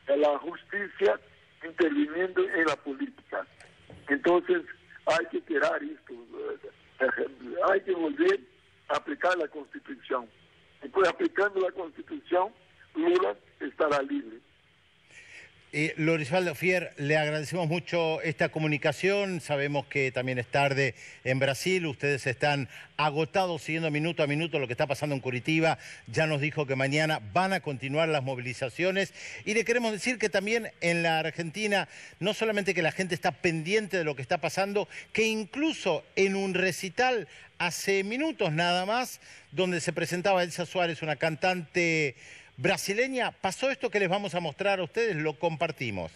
La justicia interviniendo en la política. Entonces hay que tirar esto, hay que volver a aplicar la Constitución. Y pues aplicando la Constitución, Lula estará libre. Lorisvaldo Fier, le agradecemos mucho esta comunicación. Sabemos que también es tarde en Brasil. Ustedes están agotados siguiendo minuto a minuto lo que está pasando en Curitiba. Ya nos dijo que mañana van a continuar las movilizaciones. Y le queremos decir que también en la Argentina, no solamente que la gente está pendiente de lo que está pasando, que incluso en un recital hace minutos nada más, donde se presentaba Elsa Suárez, una cantante brasileña, pasó esto que les vamos a mostrar a ustedes, lo compartimos.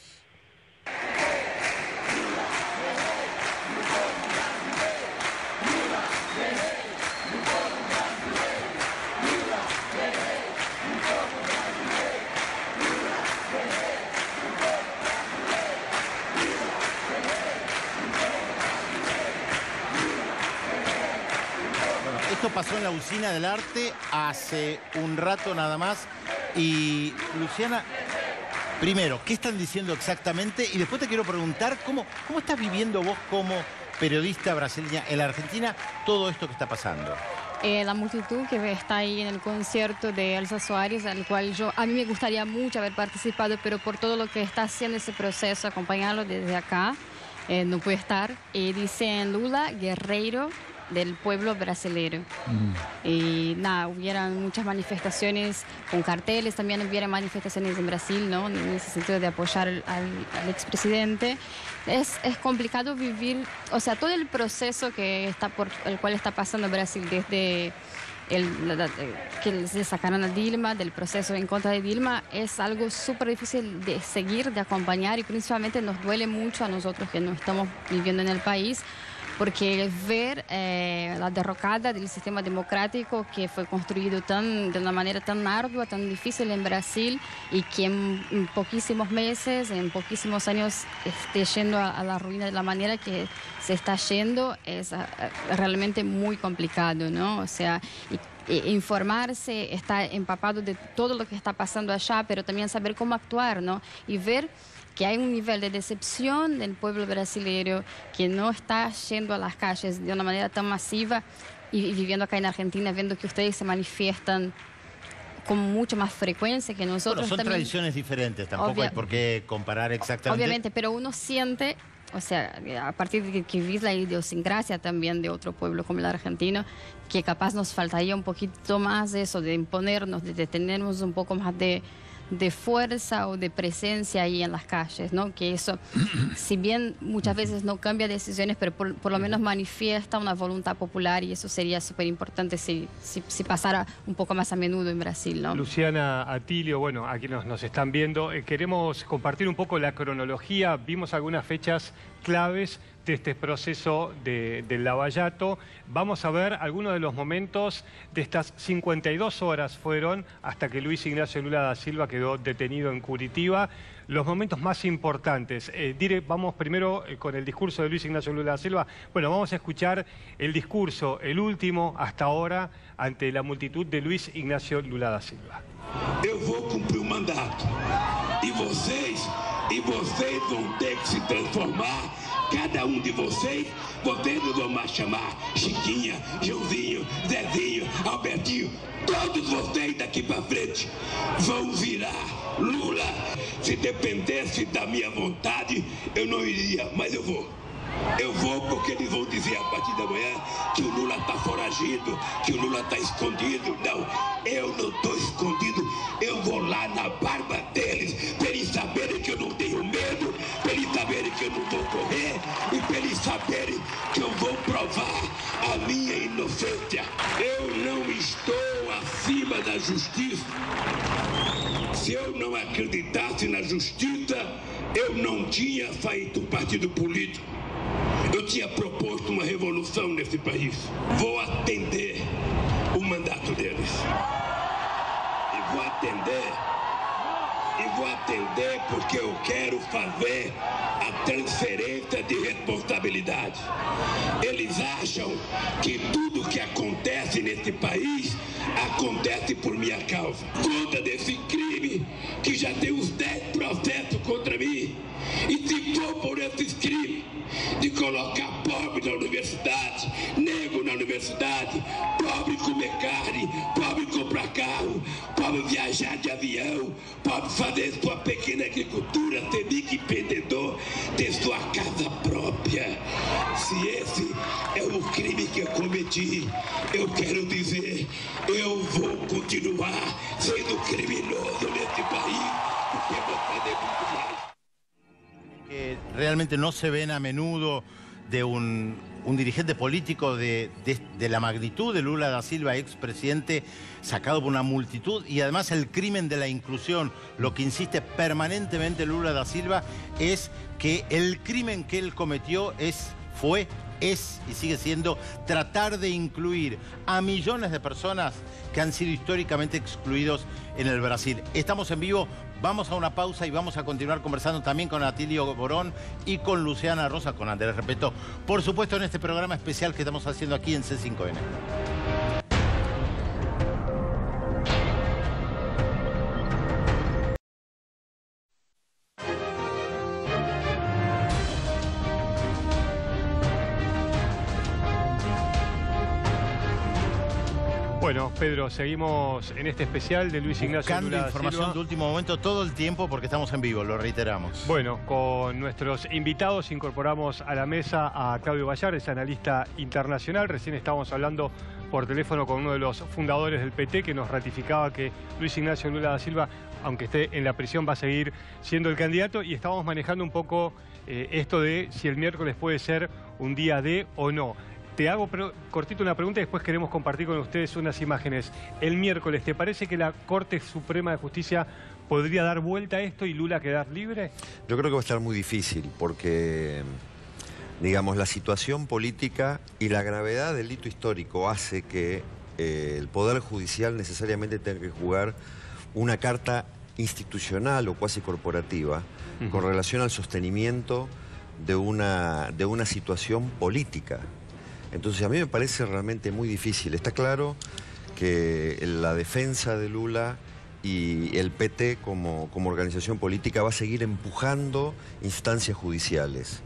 Bueno, esto pasó en la Usina del Arte hace un rato nada más. Y, Luciana, primero, ¿qué están diciendo exactamente? Y después te quiero preguntar, ¿cómo estás viviendo vos como periodista brasileña en la Argentina todo esto que está pasando? La multitud que está ahí en el concierto de Elsa Suárez, al cual a mí me gustaría mucho haber participado, pero por todo lo que está haciendo ese proceso, acompañarlo desde acá, no puede estar. Dicen Lula, guerrero del pueblo brasileño. Y nada, hubieran muchas manifestaciones con carteles, también hubiera manifestaciones en Brasil, ¿no? En ese sentido de apoyar al expresidente. Es complicado vivir, o sea, todo el proceso por el cual está pasando Brasil, desde que se sacaron a Dilma, del proceso en contra de Dilma, es algo súper difícil de seguir, de acompañar, y principalmente nos duele mucho a nosotros que no estamos viviendo en el país, porque ver la derrocada del sistema democrático que fue construido de una manera tan ardua, tan difícil en Brasil, y que en poquísimos meses, en poquísimos años esté yendo a la ruina de la manera que se está yendo, es realmente muy complicado, ¿no? O sea, informarse, estar empapado de todo lo que está pasando allá, pero también saber cómo actuar, ¿no? Y ver que hay un nivel de decepción del pueblo brasileño que no está yendo a las calles de una manera tan masiva y viviendo acá en Argentina, viendo que ustedes se manifiestan con mucha más frecuencia que nosotros. Bueno, son también. Tradiciones diferentes, tampoco hay por qué comparar exactamente. Obviamente, pero uno siente, o sea, a partir de que ves la idiosincrasia también de otro pueblo como el argentino, que capaz nos faltaría un poquito más de eso, de imponernos, de tenernos un poco más de fuerza o de presencia ahí en las calles, ¿no? Que eso, si bien muchas veces no cambia decisiones, pero por lo menos manifiesta una voluntad popular, y eso sería súper importante si pasara un poco más a menudo en Brasil, ¿no? Luciana, Atilio, bueno, aquí nos están viendo. Queremos compartir un poco la cronología. Vimos algunas fechas claves de este proceso del Lava-Jato. Vamos a ver algunos de los momentos de estas 52 horas fueron hasta que Luis Ignacio Lula da Silva quedó detenido en Curitiba. Los momentos más importantes. Vamos primero con el discurso de Luis Ignacio Lula da Silva. Bueno, vamos a escuchar el discurso, el último hasta ahora, ante la multitud de Luis Ignacio Lula da Silva. Eu vou cumprir o mandato. E vocês vão ter que se transformar. Cada de vocês não vão mais chamar Chiquinha, Joãozinho, Zezinho, Albertinho. Todos vocês daqui para frente vão virar Lula. Se dependesse da minha vontade, eu não iria, mas eu vou. Eu vou porque eles vão dizer a partir da manhã que o Lula está foragido, que o Lula está escondido. Não, eu não estou escondido. Eu vou lá na barba deles, para eles saberem que eu não tenho medo, para eles saberem que eu não vou correr e para eles saberem que eu vou provar a minha inocência. Eu não estou acima da justiça. Se eu não acreditasse na justiça, eu não tinha feito partido político. Eu tinha proposto uma revolução nesse país. Vou atender o mandato deles. E vou atender porque eu quero fazer a transferência de responsabilidade. Eles acham que tudo que acontece nesse país acontece por minha causa. Conta desse crime que já tem uns 10 processos contra mim. E se for por esses crimes de colocar pobre na universidade, negro na universidade, pobre comer carne, pobre comprar carro, pobre viajar de avião, pobre fazer sua pequena agricultura, ser microempreendedor, ter sua casa própria. Se esse é o crime que eu cometi, eu quero dizer, eu vou continuar sendo criminoso nesse país, porque vou fazer muito mais. Que realmente no se ven a menudo de un dirigente político de la magnitud de Lula da Silva, expresidente, sacado por una multitud, y además el crimen de la inclusión. Lo que insiste permanentemente Lula da Silva es que el crimen que él cometió es y sigue siendo tratar de incluir a millones de personas que han sido históricamente excluidos en el Brasil. Estamos en vivo, vamos a una pausa y vamos a continuar conversando también con Atilio Borón y con Luciana Rosa, con Andrés Repetto, por supuesto en este programa especial que estamos haciendo aquí en C5N. Bueno, Pedro, seguimos en este especial de Luis Ignacio Lula da Silva. Información de último momento todo el tiempo porque estamos en vivo, lo reiteramos. Bueno, con nuestros invitados incorporamos a la mesa a Claudio Bayar, es analista internacional. Recién estábamos hablando por teléfono con uno de los fundadores del PT que nos ratificaba que Luis Ignacio Lula da Silva, aunque esté en la prisión, va a seguir siendo el candidato, y estábamos manejando un poco esto de si el miércoles puede ser un día de o no. Te hago cortito una pregunta y después queremos compartir con ustedes unas imágenes. El miércoles, ¿te parece que la Corte Suprema de Justicia podría dar vuelta a esto y Lula quedar libre? Yo creo que va a estar muy difícil porque, digamos, la situación política y la gravedad del delito histórico hace que el Poder Judicial necesariamente tenga que jugar una carta institucional o cuasi corporativa con relación al sostenimiento de una situación política. Entonces a mí me parece realmente muy difícil. Está claro que la defensa de Lula y el PT como organización política va a seguir empujando instancias judiciales.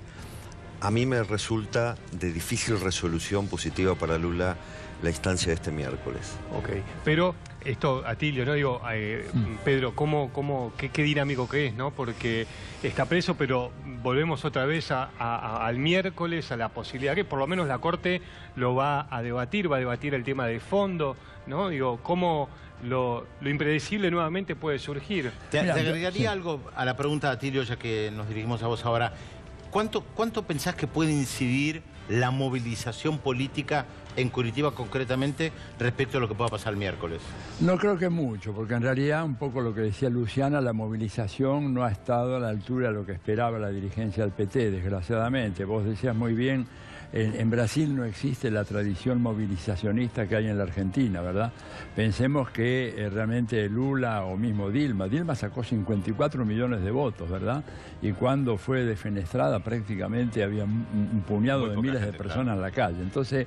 A mí me resulta de difícil resolución positiva para Lula la instancia de este miércoles. Ok, pero esto, Atilio, ¿no? Digo, Pedro, qué dinámico que es, ¿no? Porque está preso, pero volvemos otra vez al miércoles, a la posibilidad que por lo menos la Corte lo va a debatir el tema de fondo, ¿no? Digo, cómo lo impredecible nuevamente puede surgir. Te agregaría algo a la pregunta de Atilio, ya que nos dirigimos a vos ahora. ¿Cuánto pensás que puede incidir la movilización política en Curitiba concretamente respecto a lo que pueda pasar el miércoles? No creo que mucho, porque en realidad, un poco lo que decía Luciana, la movilización no ha estado a la altura de lo que esperaba la dirigencia del PT, desgraciadamente. Vos decías muy bien, en Brasil no existe la tradición movilizacionista que hay en la Argentina, ¿verdad? Pensemos que realmente Lula o mismo Dilma sacó 54 millones de votos, ¿verdad? Y cuando fue defenestrada prácticamente había un puñado de miles de personas en la calle. Entonces,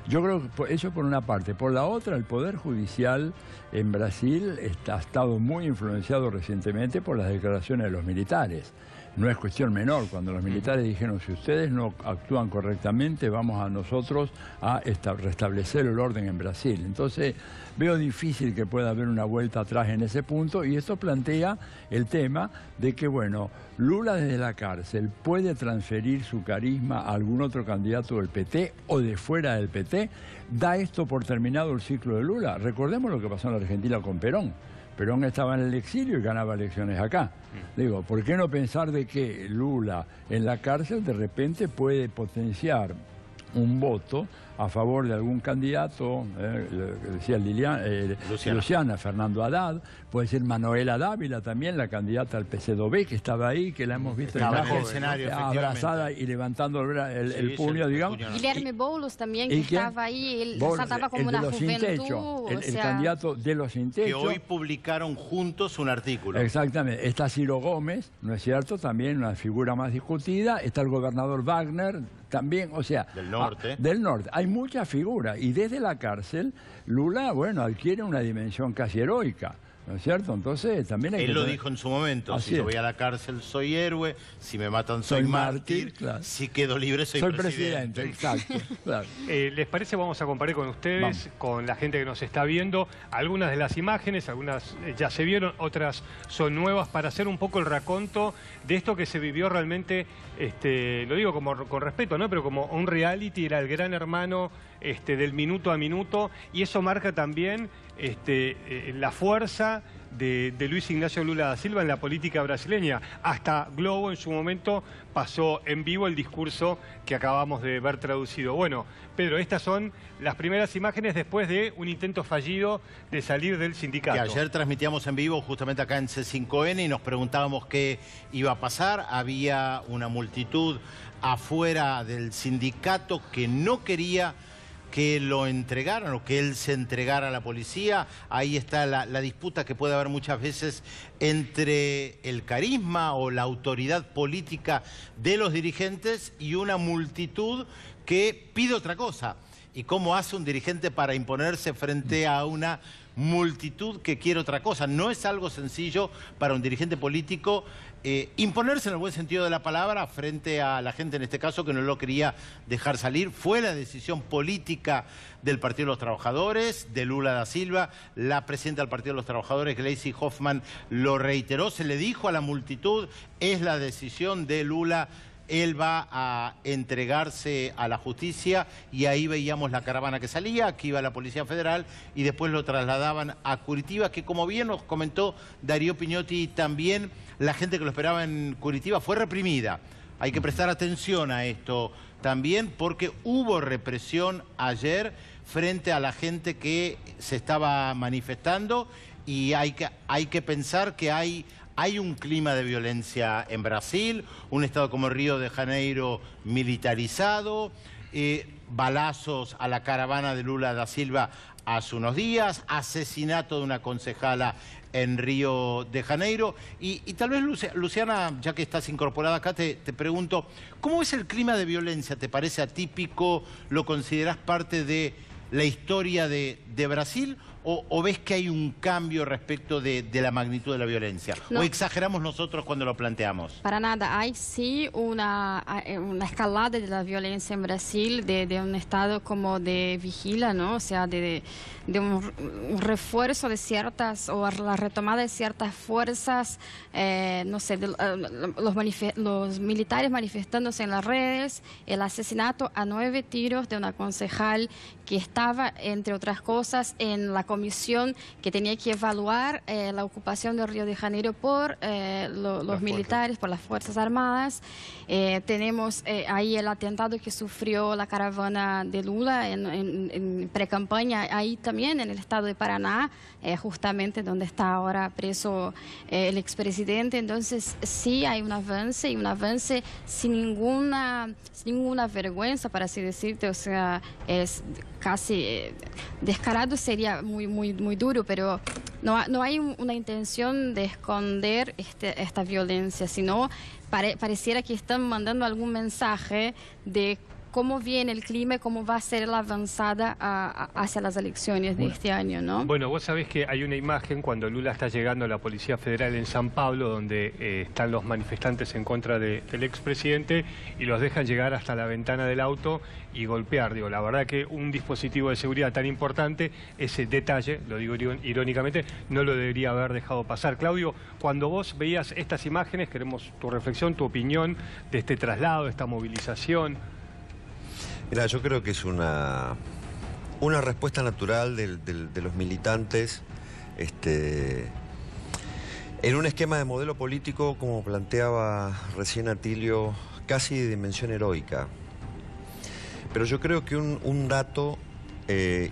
yo creo que eso por una parte. Por la otra, el Poder Judicial en Brasil ha estado muy influenciado recientemente por las declaraciones de los militares. No es cuestión menor, cuando los militares dijeron, si ustedes no actúan correctamente, vamos a nosotros a restablecer el orden en Brasil. Entonces, veo difícil que pueda haber una vuelta atrás en ese punto, y esto plantea el tema de que, bueno, Lula desde la cárcel puede transferir su carisma a algún otro candidato del PT o de fuera del PT. ¿Da esto por terminado el ciclo de Lula? Recordemos lo que pasó en la Argentina con Perón. Perón estaba en el exilio y ganaba elecciones acá. Digo, ¿por qué no pensar de que Lula en la cárcel de repente puede potenciar un voto a favor de algún candidato, decía Luciana, Fernando Haddad, puede ser Manuela Dávila también, la candidata al PCdoB, que estaba ahí, que la hemos visto en el escenario, abrazada y levantando el puño, digamos. Guilherme Boulos también, que estaba ahí, él estaba como una juventud. El candidato de los Sin Techo. Que hoy publicaron juntos un artículo. Exactamente. Está Ciro Gómez, ¿no es cierto? También una figura más discutida. Está el gobernador Wagner, también, o sea... Del norte. Del norte. Hay muchas figuras. Y desde la cárcel, Lula, bueno, adquiere una dimensión casi heroica, ¿no es cierto? Entonces también hay Él lo dijo en su momento, si yo voy a la cárcel soy héroe, si me matan soy mártir, claro. Si quedo libre soy presidente. Exacto, claro. ¿Les parece? Vamos a compartir con ustedes, con la gente que nos está viendo, algunas de las imágenes, algunas ya se vieron, otras son nuevas, para hacer un poco el raconto de esto que se vivió realmente, lo digo con respeto, ¿no? Pero como un reality, era el Gran Hermano del minuto a minuto, y eso marca también la fuerza de Luis Ignacio Lula da Silva en la política brasileña. Hasta Globo en su momento pasó en vivo el discurso que acabamos de ver traducido. Bueno, Pedro, estas son las primeras imágenes después de un intento fallido de salir del sindicato. Que ayer transmitíamos en vivo justamente acá en C5N y nos preguntábamos qué iba a pasar. Había una multitud afuera del sindicato que no quería que lo entregaran o que él se entregara a la policía. Ahí está la disputa que puede haber muchas veces entre el carisma o la autoridad política de los dirigentes y una multitud que pide otra cosa. ¿Y cómo hace un dirigente para imponerse frente a una multitud que quiere otra cosa? No es algo sencillo para un dirigente político imponerse en el buen sentido de la palabra frente a la gente, en este caso, que no lo quería dejar salir. Fue la decisión política del Partido de los Trabajadores, de Lula da Silva. La presidenta del Partido de los Trabajadores, Gleisi Hoffmann, lo reiteró. Se le dijo a la multitud, es la decisión de Lula, él va a entregarse a la justicia, y ahí veíamos la caravana que salía, aquí iba la Policía Federal y después lo trasladaban a Curitiba, que como bien nos comentó Darío Piñotti, también la gente que lo esperaba en Curitiba fue reprimida. Hay que prestar atención a esto también, porque hubo represión ayer frente a la gente que se estaba manifestando, y hay que pensar que hay un clima de violencia en Brasil, un estado como Río de Janeiro militarizado, balazos a la caravana de Lula da Silva hace unos días, asesinato de una concejala en Río de Janeiro. Y tal vez, Luciana, ya que estás incorporada acá, te pregunto, ¿cómo es el clima de violencia? ¿Te parece atípico? ¿Lo considerás parte de la historia de Brasil o ves que hay un cambio respecto de la magnitud de la violencia? No. ¿O exageramos nosotros cuando lo planteamos? Para nada, hay sí una escalada de la violencia en Brasil, de un estado como de vigila, ¿no? O sea, de un refuerzo de ciertas, o la retomada de ciertas fuerzas, no sé, los militares manifestándose en las redes, el asesinato a 9 tiros de una concejal que estaba, entre otras cosas, en la comisión que tenía que evaluar la ocupación de Río de Janeiro por los militares, por las Fuerzas Armadas. Tenemos ahí el atentado que sufrió la caravana de Lula en pre-campaña, ahí también en el estado de Paraná, justamente donde está ahora preso el expresidente. Entonces sí hay un avance, y un avance sin ninguna vergüenza, para así decirte. O sea, es casi descarado, sería muy duro, pero no hay una intención de esconder esta violencia, sino pareciera que están mandando algún mensaje de cómo viene el clima y cómo va a ser la avanzada hacia las elecciones de este año, ¿no? Bueno, vos sabés que hay una imagen cuando Lula está llegando a la Policía Federal en San Pablo, donde están los manifestantes en contra del expresidente y los dejan llegar hasta la ventana del auto y golpear. Digo, la verdad que un dispositivo de seguridad tan importante, ese detalle, lo digo irónicamente, no lo debería haber dejado pasar. Claudio, cuando vos veías estas imágenes, queremos tu reflexión, tu opinión de este traslado, de esta movilización. Mira, yo creo que es una respuesta natural de los militantes en un esquema de modelo político, como planteaba recién Atilio, casi de dimensión heroica. Pero yo creo que un dato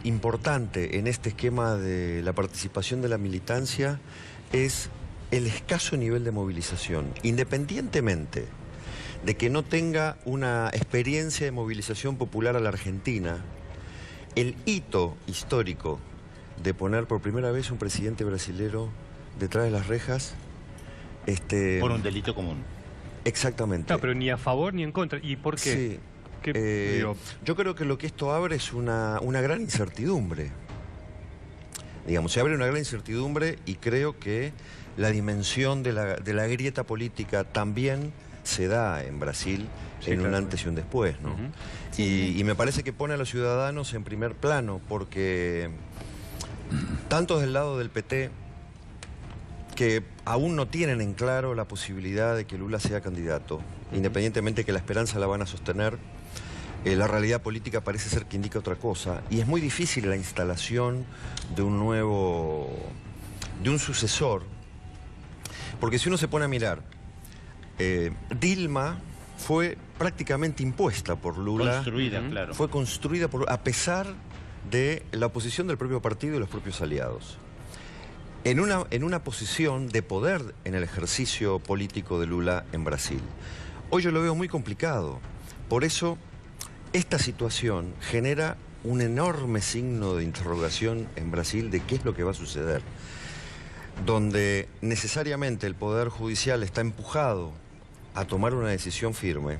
importante en este esquema de la participación de la militancia es el escaso nivel de movilización, independientemente de que no tenga una experiencia de movilización popular a la Argentina. El hito histórico de poner por primera vez un presidente brasilero detrás de las rejas... por un delito común. Exactamente. No, pero ni a favor ni en contra. ¿Y por qué? Sí. Yo creo que lo que esto abre es una gran incertidumbre. Digamos, se abre una gran incertidumbre, y creo que la dimensión de la grieta política también se da en Brasil, sí, en un antes y un después, ¿no? Y me parece que pone a los ciudadanos en primer plano, porque tanto del lado del PT, que aún no tienen en claro la posibilidad de que Lula sea candidato, independientemente de que la esperanza la van a sostener, la realidad política parece ser que indica otra cosa, y es muy difícil la instalación de un sucesor, porque si uno se pone a mirar, Dilma fue prácticamente impuesta por Lula. Construida, claro. Fue construida a pesar de la oposición del propio partido y los propios aliados. En una posición de poder en el ejercicio político de Lula en Brasil. Hoy yo lo veo muy complicado. Por eso, esta situación genera un enorme signo de interrogación en Brasil de qué es lo que va a suceder. Donde necesariamente el Poder Judicial está empujado a tomar una decisión firme,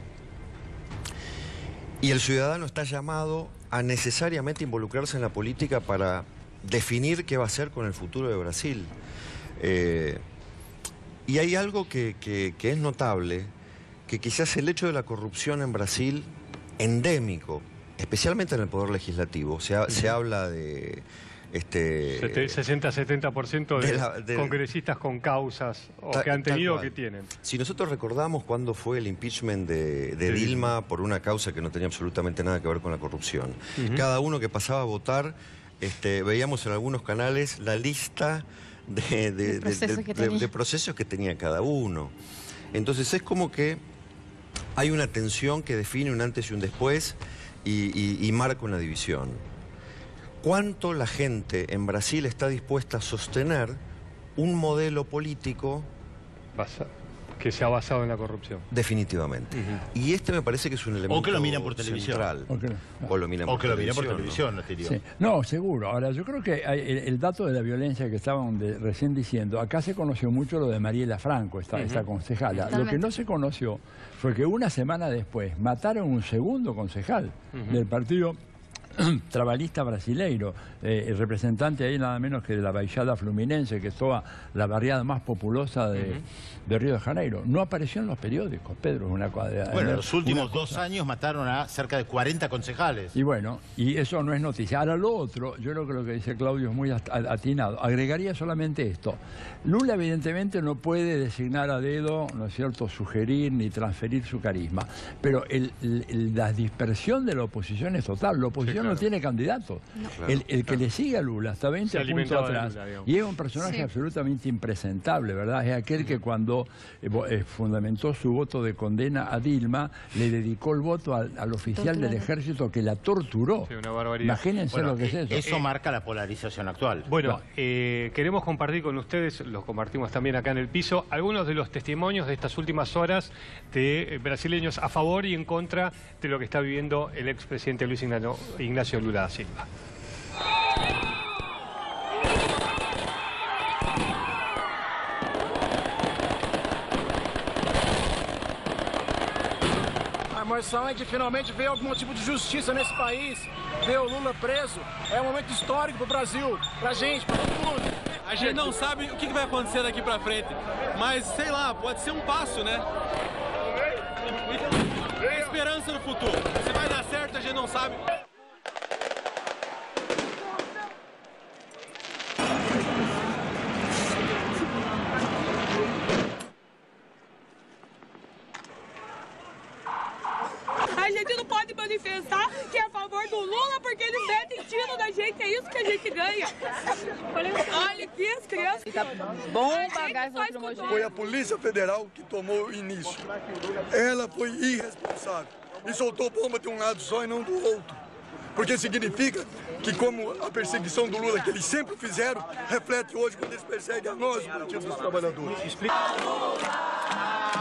y el ciudadano está llamado a necesariamente involucrarse en la política para definir qué va a hacer con el futuro de Brasil. Y hay algo que es notable, que quizás el hecho de la corrupción en Brasil, endémico, especialmente en el Poder Legislativo, se habla de... 60-70% de congresistas con causas que han tenido o que tienen. Si nosotros recordamos cuándo fue el impeachment de Dilma por una causa que no tenía absolutamente nada que ver con la corrupción, cada uno que pasaba a votar, veíamos en algunos canales la lista de procesos que tenía cada uno. Entonces es como que hay una tensión que define un antes y un después y marca una división. ¿Cuánto la gente en Brasil está dispuesta a sostener un modelo político que se ha basado en la corrupción? Definitivamente. Y me parece que es un elemento o que lo miran por televisión. Central. O lo miran por televisión, ¿no? Sí. No, seguro. Ahora, yo creo que el dato de la violencia que estaban recién diciendo, acá se conoció mucho lo de Mariela Franco, esta concejala. Totalmente. Lo que no se conoció fue que una semana después mataron un segundo concejal del partido trabalhista brasileiro, el representante ahí nada menos que de la Baixada Fluminense, que es toda la barriada más populosa de Río de Janeiro. No apareció en los periódicos, Pedro. Bueno, los últimos 2 años mataron a cerca de 40 concejales. Y bueno, y eso no es noticia. Ahora lo otro, yo creo que lo que dice Claudio es muy atinado. Agregaría solamente esto. Lula evidentemente no puede designar a dedo, ¿no es cierto?, sugerir ni transferir su carisma. Pero la dispersión de la oposición es total. La oposición no tiene candidato. No. Claro, el que le sigue a Lula está 20 puntos atrás. Lula, y es un personaje absolutamente impresentable, ¿verdad? Es aquel que cuando fundamentó su voto de condena a Dilma, le dedicó el voto al oficial del ejército que la torturó. Sí, una barbaridad. Imagínense lo que es eso. Eso marca la polarización actual. Bueno, queremos compartir con ustedes, los compartimos también acá en el piso, algunos de los testimonios de estas últimas horas de brasileños a favor y en contra de lo que está viviendo el expresidente Luis Ignacio Lula da Silva. A emoção é de finalmente ver algum tipo de justiça nesse país, ver o Lula preso. É um momento histórico para o Brasil, para a gente, para todo mundo. A gente não sabe o que vai acontecer daqui para frente, mas sei lá, pode ser um passo, né? É esperança no futuro. Se vai dar certo, a gente não sabe. A gente não pode manifestar que é a favor do Lula porque eles metem tiro na gente, é isso que a gente ganha. Olha aqui as crianças. Tá bom pagar essa. Foi a Polícia Federal que tomou o início. Ela foi irresponsável e soltou bomba de um lado só e não do outro. Porque significa que como a perseguição do Lula que eles sempre fizeram, reflete hoje quando eles perseguem a nós, o Partido dos Trabalhadores. Explica.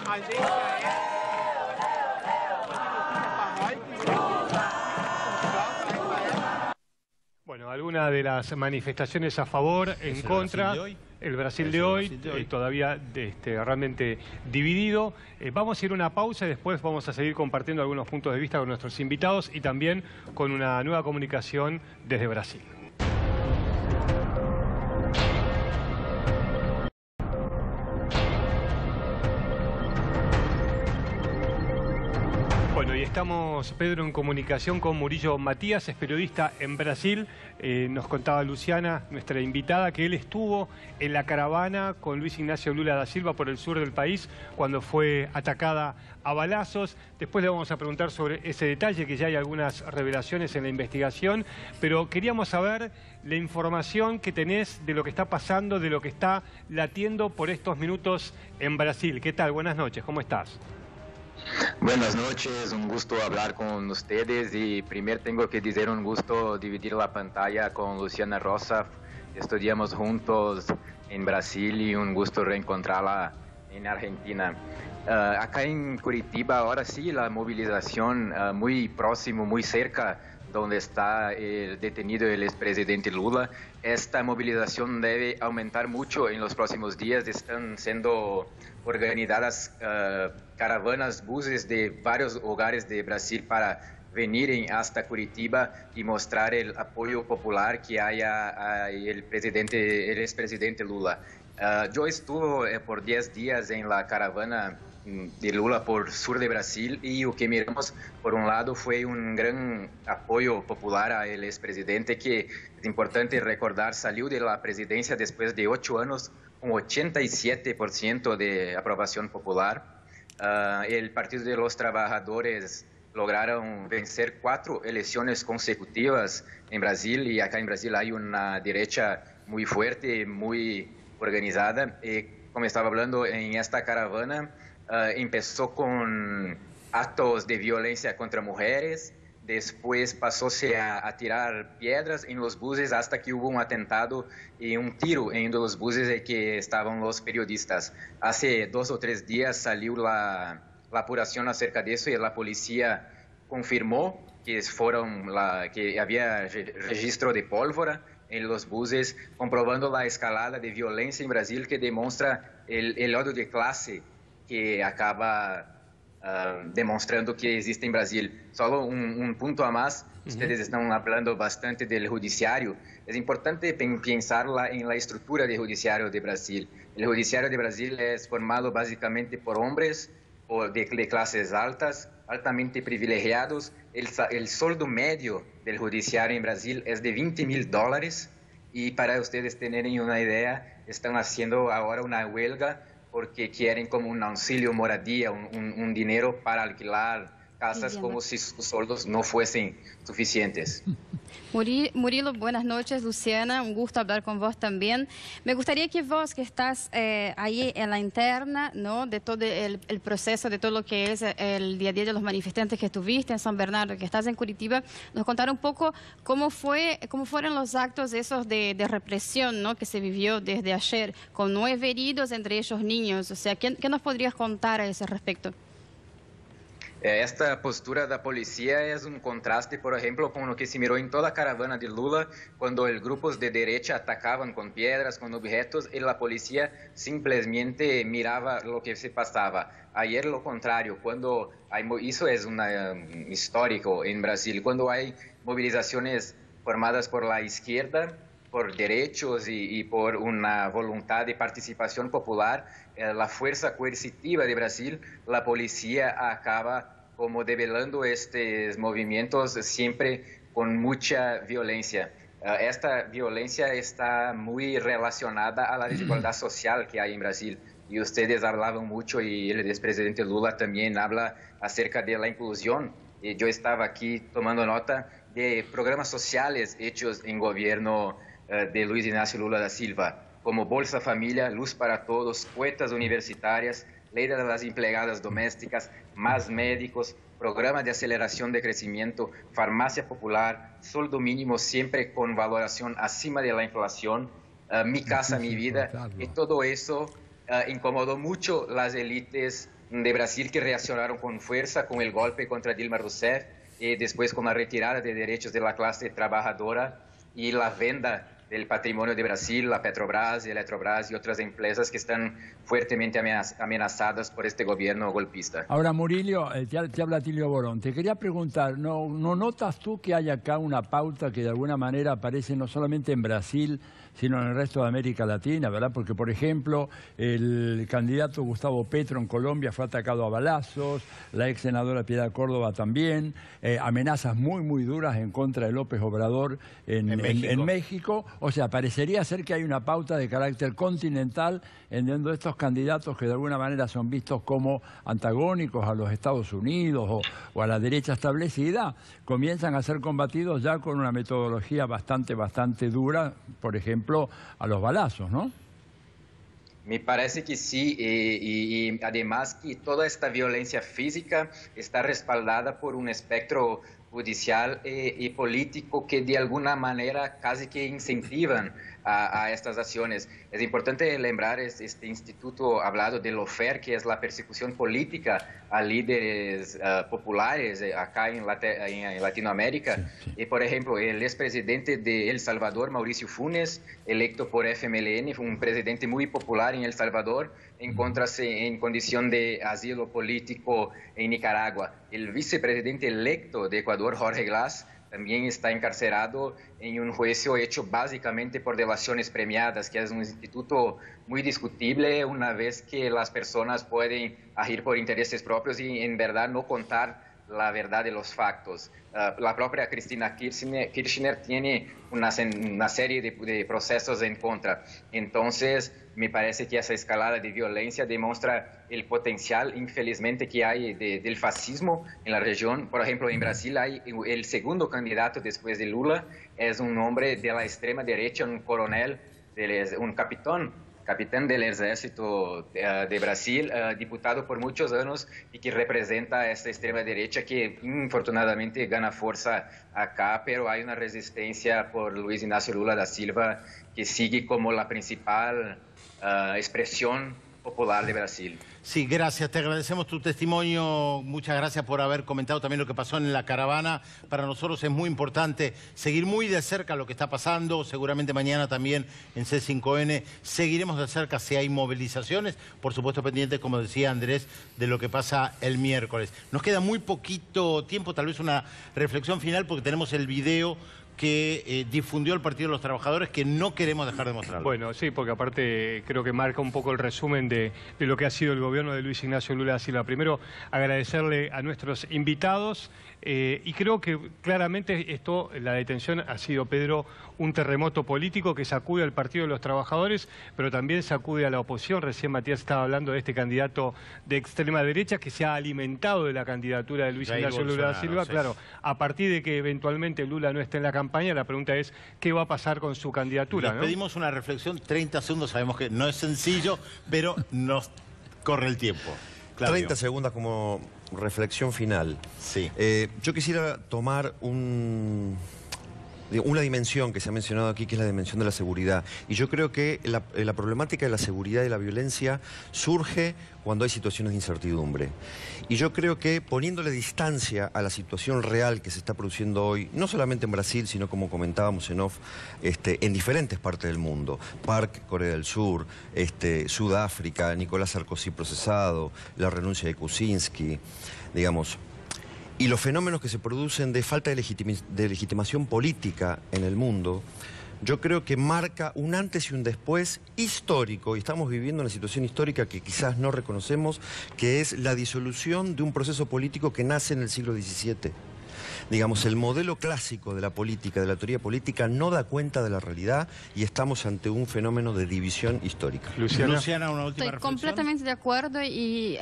A gente é... Bueno, algunas de las manifestaciones a favor, en contra, el Brasil de hoy, todavía realmente dividido. Vamos a ir a una pausa y después vamos a seguir compartiendo algunos puntos de vista con nuestros invitados y también con una nueva comunicación desde Brasil. Bueno, y estamos, Pedro, en comunicación con Murillo Matías, es periodista en Brasil. Nos contaba Luciana, nuestra invitada, que él estuvo en la caravana con Luis Ignacio Lula da Silva por el sur del país cuando fue atacada a balazos. Después le vamos a preguntar sobre ese detalle, que ya hay algunas revelaciones en la investigación, pero queríamos saber la información que tenés de lo que está pasando, de lo que está latiendo por estos minutos en Brasil. ¿Qué tal? Buenas noches, ¿cómo estás? Buenas noches, un gusto hablar con ustedes y primero tengo que decir un gusto dividir la pantalla con Luciana Rosa. Estudiamos juntos en Brasil y un gusto reencontrarla en Argentina. Acá en Curitiba ahora sí la movilización muy próximo, muy cerca donde está detenido el expresidente Lula. Esta movilización debe aumentar mucho en los próximos días. Están siendo organizadas caravanas, buses de varios hogares de Brasil para venir hasta Curitiba y mostrar el apoyo popular que hay al expresidente Lula. Yo estuve por 10 días en la caravana de Lula por sur de Brasil y lo que miramos por un lado fue un gran apoyo popular al expresidente, que es importante recordar, salió de la presidencia después de 8 años con 87% de aprobación popular. El Partido de los Trabajadores lograron vencer 4 elecciones consecutivas en Brasil y acá en Brasil hay una derecha muy fuerte, muy organizada. Como estaba hablando en esta caravana, empezó con actos de violencia contra mujeres, después pasóse a tirar piedras en los buses hasta que hubo un atentado y un tiro en uno de los buses en que estaban los periodistas. Hace 2 o 3 días salió la apuración acerca de eso y la policía confirmó que había registro de pólvora en los buses, comprobando la escalada de violencia en Brasil que demuestra el odio de clase que acaba demostrando que existe en Brasil. Solo un punto a más, ustedes están hablando bastante del judiciario. Es importante pensar en la estructura del judiciario de Brasil. El judiciario de Brasil es formado básicamente por hombres de clases altas, altamente privilegiados. El sueldo medio del judiciario en Brasil es de $20.000 y para ustedes tenerem una idea, están haciendo ahora una huelga porque quieren como un auxilio moradía, un dinero para alquilar casas como si sus sueldos no fuesen suficientes. Murilo, buenas noches. Luciana, un gusto hablar con vos también. Me gustaría que vos, que estás ahí en la interna, ¿no?, de todo el proceso, de todo lo que es el día a día de los manifestantes que estuviste en San Bernardo, que estás en Curitiba, nos contara un poco cómo fueron los actos esos de represión, ¿no?, que se vivió desde ayer, con 9 heridos, entre ellos niños. O sea, ¿qué nos podrías contar a ese respecto? Esta postura da policía es un contraste, por ejemplo, con lo que se miró en toda caravana de Lula, cuando grupos de derecha atacaban con piedras, con objetos, y la policía simplemente miraba lo que se pasaba. Ayer lo contrario, cuando eso es histórico en Brasil, cuando hay movilizaciones formadas por la izquierda, por derechos y por una voluntad de participación popular, la fuerza coercitiva de Brasil, la policía acaba como develando estos movimientos siempre con mucha violencia. Esta violencia está muy relacionada a la desigualdad social que hay en Brasil. Y ustedes hablaban mucho, y el expresidente Lula también habla acerca de la inclusión. Yo estaba aquí tomando nota de programas sociales hechos en gobierno de Luiz Inácio Lula da Silva, como Bolsa Familia, Luz para Todos, cuotas universitarias, ley de las empleadas domésticas, más médicos, programa de aceleración de crecimiento, farmacia popular, sueldo mínimo siempre con valoración acima de la inflación, mi casa, mi vida, y todo eso incomodó mucho las élites de Brasil, que reaccionaron con fuerza con el golpe contra Dilma Rousseff y después con la retirada de derechos de la clase trabajadora y la venda del patrimonio de Brasil, la Petrobras, Eletrobras y otras empresas que están fuertemente amenazadas por este gobierno golpista. Ahora, Murillo, te habla Tilio Borón. Te quería preguntar, ¿no notas tú que hay acá una pauta que de alguna manera aparece no solamente en Brasil, sino en el resto de América Latina, ¿verdad? Porque, por ejemplo, el candidato Gustavo Petro en Colombia fue atacado a balazos, la ex senadora Piedad Córdoba también, amenazas muy, muy duras en contra de López Obrador en México. O sea, parecería ser que hay una pauta de carácter continental en donde estos candidatos que de alguna manera son vistos como antagónicos a los Estados Unidos o a la derecha establecida, comienzan a ser combatidos ya con una metodología bastante dura, por ejemplo, a los balazos, ¿no? Me parece que sí, y además que toda esta violencia física está respaldada por un espectro judicial y político que de alguna manera casi que incentivan a estas acciones. Es importante lembrar este instituto hablado de Lofer, que es la persecución política a líderes populares acá en Latinoamérica. Sí. Y por ejemplo, el expresidente de El Salvador, Mauricio Funes, electo por FMLN, fue un presidente muy popular en El Salvador, encuéntrase en condición de asilo político en Nicaragua. El vicepresidente electo de Ecuador, Jorge Glass, también está encarcerado en un juicio hecho básicamente por delaciones premiadas, que es un instituto muy discutible una vez que las personas pueden agir por intereses propios y en verdad no contar la verdad de los factos. La propia Cristina Kirchner tiene una serie de procesos en contra. Entonces, me parece que esa escalada de violencia demuestra el potencial, infelizmente, que hay del fascismo en la región. Por ejemplo, en Brasil hay el segundo candidato después de Lula, es un hombre de la extrema derecha, un coronel, un capitán del ejército de Brasil, diputado por muchos años y que representa a esta extrema derecha que infortunadamente gana fuerza acá, pero hay una resistencia por Luiz Inácio Lula da Silva que sigue como la principal expresión Popular de Brasil. Sí, gracias, te agradecemos tu testimonio, muchas gracias por haber comentado también lo que pasó en la caravana. Para nosotros es muy importante seguir muy de cerca lo que está pasando, seguramente mañana también en C5N seguiremos de cerca si hay movilizaciones, por supuesto pendientes, como decía Andrés, de lo que pasa el miércoles. Nos queda muy poquito tiempo, tal vez una reflexión final porque tenemos el video que difundió el Partido de los Trabajadores, que no queremos dejar de mostrarlo. Bueno, sí, porque aparte creo que marca un poco el resumen de lo que ha sido el gobierno de Luis Ignacio Lula da Silva. Primero, agradecerle a nuestros invitados y creo que claramente la detención ha sido, Pedro, un terremoto político que sacude al Partido de los Trabajadores, pero también sacude a la oposición. Recién Matías estaba hablando de este candidato de extrema derecha que se ha alimentado de la candidatura de Luis Ignacio Lula da Silva. Sí. Claro, a partir de que eventualmente Lula no esté en la campaña, la pregunta es ¿qué va a pasar con su candidatura? Les pedimos una reflexión, 30 segundos, sabemos que no es sencillo, pero nos corre el tiempo. Claudio. 30 segundos como reflexión final. Sí. Yo quisiera tomar una dimensión que se ha mencionado aquí, que es la dimensión de la seguridad. Y yo creo que la problemática de la seguridad y la violencia surge cuando hay situaciones de incertidumbre. Y yo creo que poniéndole distancia a la situación real que se está produciendo hoy, no solamente en Brasil, sino como comentábamos en off, en diferentes partes del mundo, PARC, Corea del Sur, Sudáfrica, Nicolás Sarkozy procesado, la renuncia de Kuczynski, digamos, y los fenómenos que se producen de falta de legitimación política en el mundo, yo creo que marca un antes y un después histórico, y estamos viviendo una situación histórica que quizás no reconocemos, que es la disolución de un proceso político que nace en el siglo XVII. Digamos, el modelo clásico de la política, de la teoría política, no da cuenta de la realidad y estamos ante un fenómeno de división histórica. Luciana, una última reflexión. Estoy completamente de acuerdo y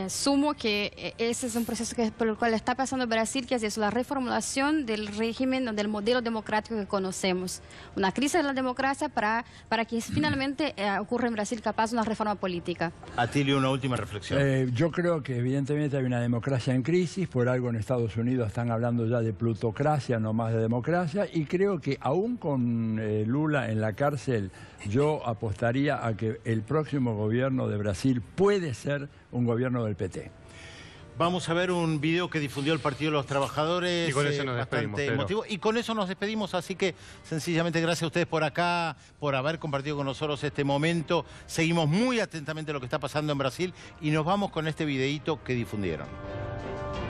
sumo que ese es un proceso por el cual está pasando Brasil, que es eso, la reformulación del régimen, del modelo democrático que conocemos. Una crisis de la democracia para que finalmente ocurra en Brasil capaz una reforma política. Atilio, una última reflexión. Yo creo que evidentemente hay una democracia en crisis, por algo en Estados Unidos están hablando ya de plutocracia, no más de democracia, y creo que aún con Lula en la cárcel, yo apostaría a que el próximo gobierno de Brasil puede ser un gobierno del PT. Vamos a ver un video que difundió el Partido de los Trabajadores. Y con eso nos despedimos, emotivo. Y con eso nos despedimos, así que sencillamente gracias a ustedes por acá, por haber compartido con nosotros este momento. Seguimos muy atentamente lo que está pasando en Brasil y nos vamos con este videíto que difundieron.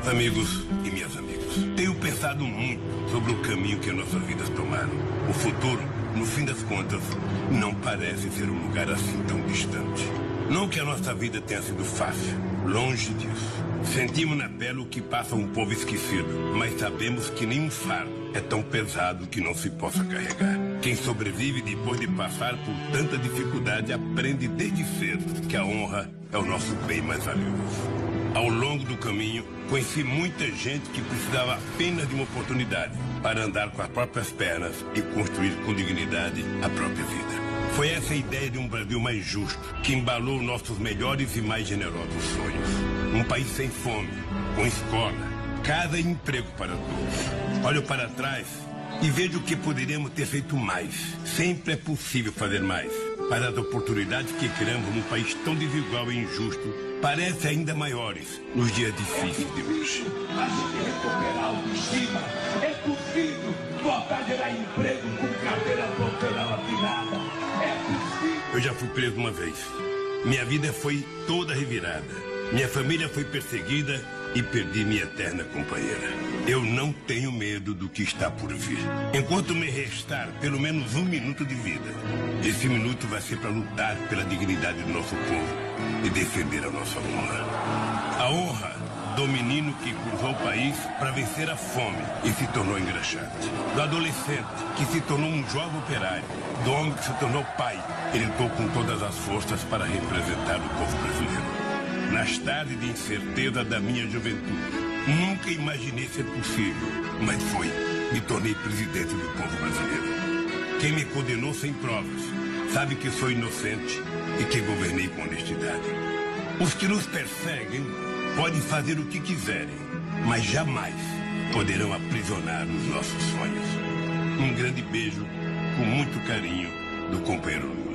Amigos e minhas amigas, tenho pensado muito sobre o caminho que nossas vidas tomaram. O futuro, no fim das contas, não parece ser um lugar assim tão distante. Não que a nossa vida tenha sido fácil, longe disso. Sentimos na pele o que passa um povo esquecido, mas sabemos que nenhum fardo é tão pesado que não se possa carregar. Quem sobrevive depois de passar por tanta dificuldade aprende desde cedo que a honra é o nosso bem mais valioso. Ao longo do caminho, conheci muita gente que precisava apenas de uma oportunidade para andar com as próprias pernas e construir com dignidade a própria vida. Foi essa a ideia de um Brasil mais justo que embalou nossos melhores e mais generosos sonhos. Um país sem fome, com escola, casa e emprego para todos. Olho para trás e vejo que poderíamos ter feito mais. Sempre é possível fazer mais. Para as oportunidades que criamos num país tão desigual e injusto, parecem ainda maiores nos dias difíceis de hoje. A gente recuperar a autoestima. É possível voltar a gerar emprego com carteira profissional assinada. É possível. Eu já fui preso uma vez. Minha vida foi toda revirada. Minha família foi perseguida e perdi minha eterna companheira. Eu não tenho medo do que está por vir. Enquanto me restar pelo menos um minuto de vida, esse minuto vai ser para lutar pela dignidade do nosso povo e defender a nossa honra. A honra do menino que cruzou o país para vencer a fome e se tornou engraxate. Do adolescente que se tornou um jovem operário. Do homem que se tornou pai e lutou com todas as forças para representar o povo brasileiro. Nas tardes de incerteza da minha juventude, nunca imaginei ser possível, mas foi. Me tornei presidente do povo brasileiro. Quem me condenou sem provas sabe que sou inocente e que governei com honestidade. Os que nos perseguem podem fazer o que quiserem, mas jamais poderão aprisionar os nossos sonhos. Um grande beijo, com muito carinho, do companheiro Lula.